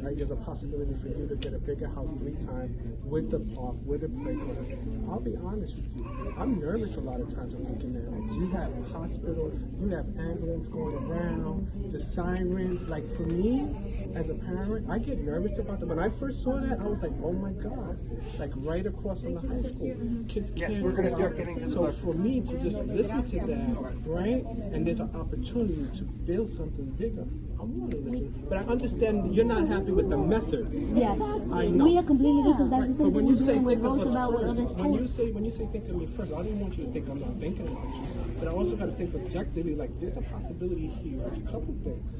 there's a possibility for you to get a bigger house 3 times with the park, with the playground. I'll be honest with you. I'm nervous a lot of times of looking at it. You have a hospital, you have ambulance going around, the sirens. Like for me, as a parent, I get nervous about that. When I first saw that, I was like, oh my God. Like right across from the high school. Kids can't we're going to start getting to the So for me to just listen to that, right? And there's an opportunity to build something bigger. I want to listen. But I understand you're not happy with the methods. Yes. I know. We are completely because that's the But same when thing you we're say doing with think of us Roosevelt with other first, when schools. you say think of me first, I didn't want you to think I'm not thinking about you. But I also got to think objectively, like there's a possibility here, a couple things.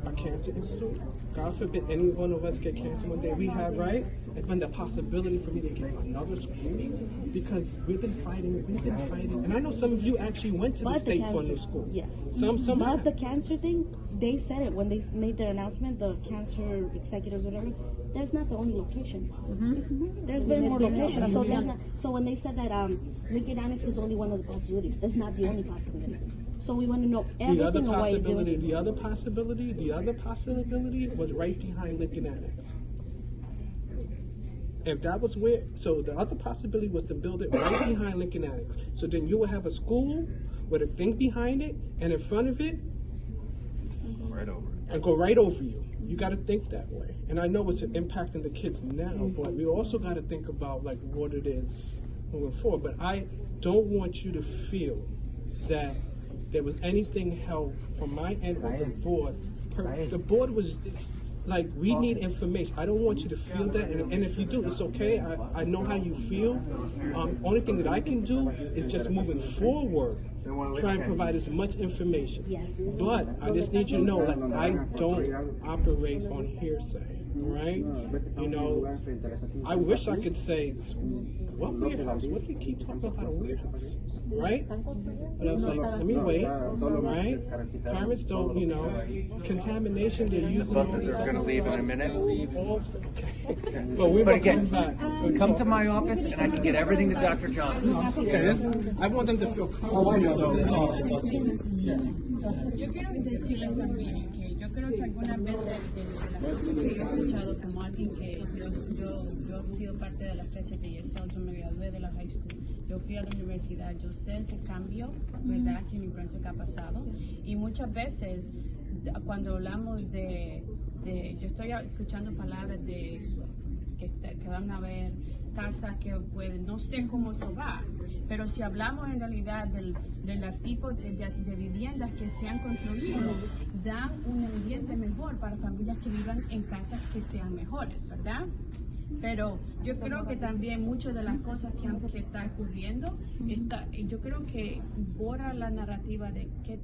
A cancer issue. God forbid any one of us get cancer one day. We have, right? And then the possibility for me to get another school, because we've been fighting. And I know some of you actually went to the state for a new school. Yes. Some But the cancer thing, they said it when they made their announcement, the cancer executives, whatever, that's not the only location. There's been more locations. So, so when they said that Lincoln Annex is only one of the possibilities, that's not the only possibility. So we want to know everything. The other possibility was right behind Lincoln Annex. If that was where, so the other possibility was to build it right behind Lincoln Annex. So then you would have a school with a thing behind it and in front of it, Right over it. and go right over you. You got to think that way. And I know it's impacting the kids now, but we also got to think about like what it is moving forward. But I don't want you to feel that there was anything held from my end with the board. The board was like, we need information. I don't want you to feel that, and if you do, it's okay. I know how you feel. Only thing that I can do is just moving forward, try and provide as much information. Yes. But I just need you to know, like, I don't operate on hearsay. Right? You know, I wish I could say, what warehouse? What do you keep talking about a warehouse? Right? But I was like, let me wait. Right? Parents don't, you know, contamination, they're using all Buses these are going to leave in a minute. Okay. But again, come to my office and I can get everything to Dr. Johnson. I want them to feel comfortable. Yo quiero decirles también que yo creo que algunas veces de las cosas que yo he escuchado como alguien que yo he sido parte de las clases de ESL, yo me gradué de la high school, yo fui a la universidad, yo sé ese cambio, ¿verdad?, que en Brunswick ha pasado, y muchas veces cuando hablamos de yo estoy escuchando palabras de que van a haber casas que pueden, no sé cómo eso va, pero si hablamos en realidad del tipo de viviendas que se han construido, dan un ambiente mejor para familias que vivan en casas que sean mejores, ¿verdad? Pero yo creo que también muchas de las cosas que está ocurriendo, yo creo que borra la narrativa de qué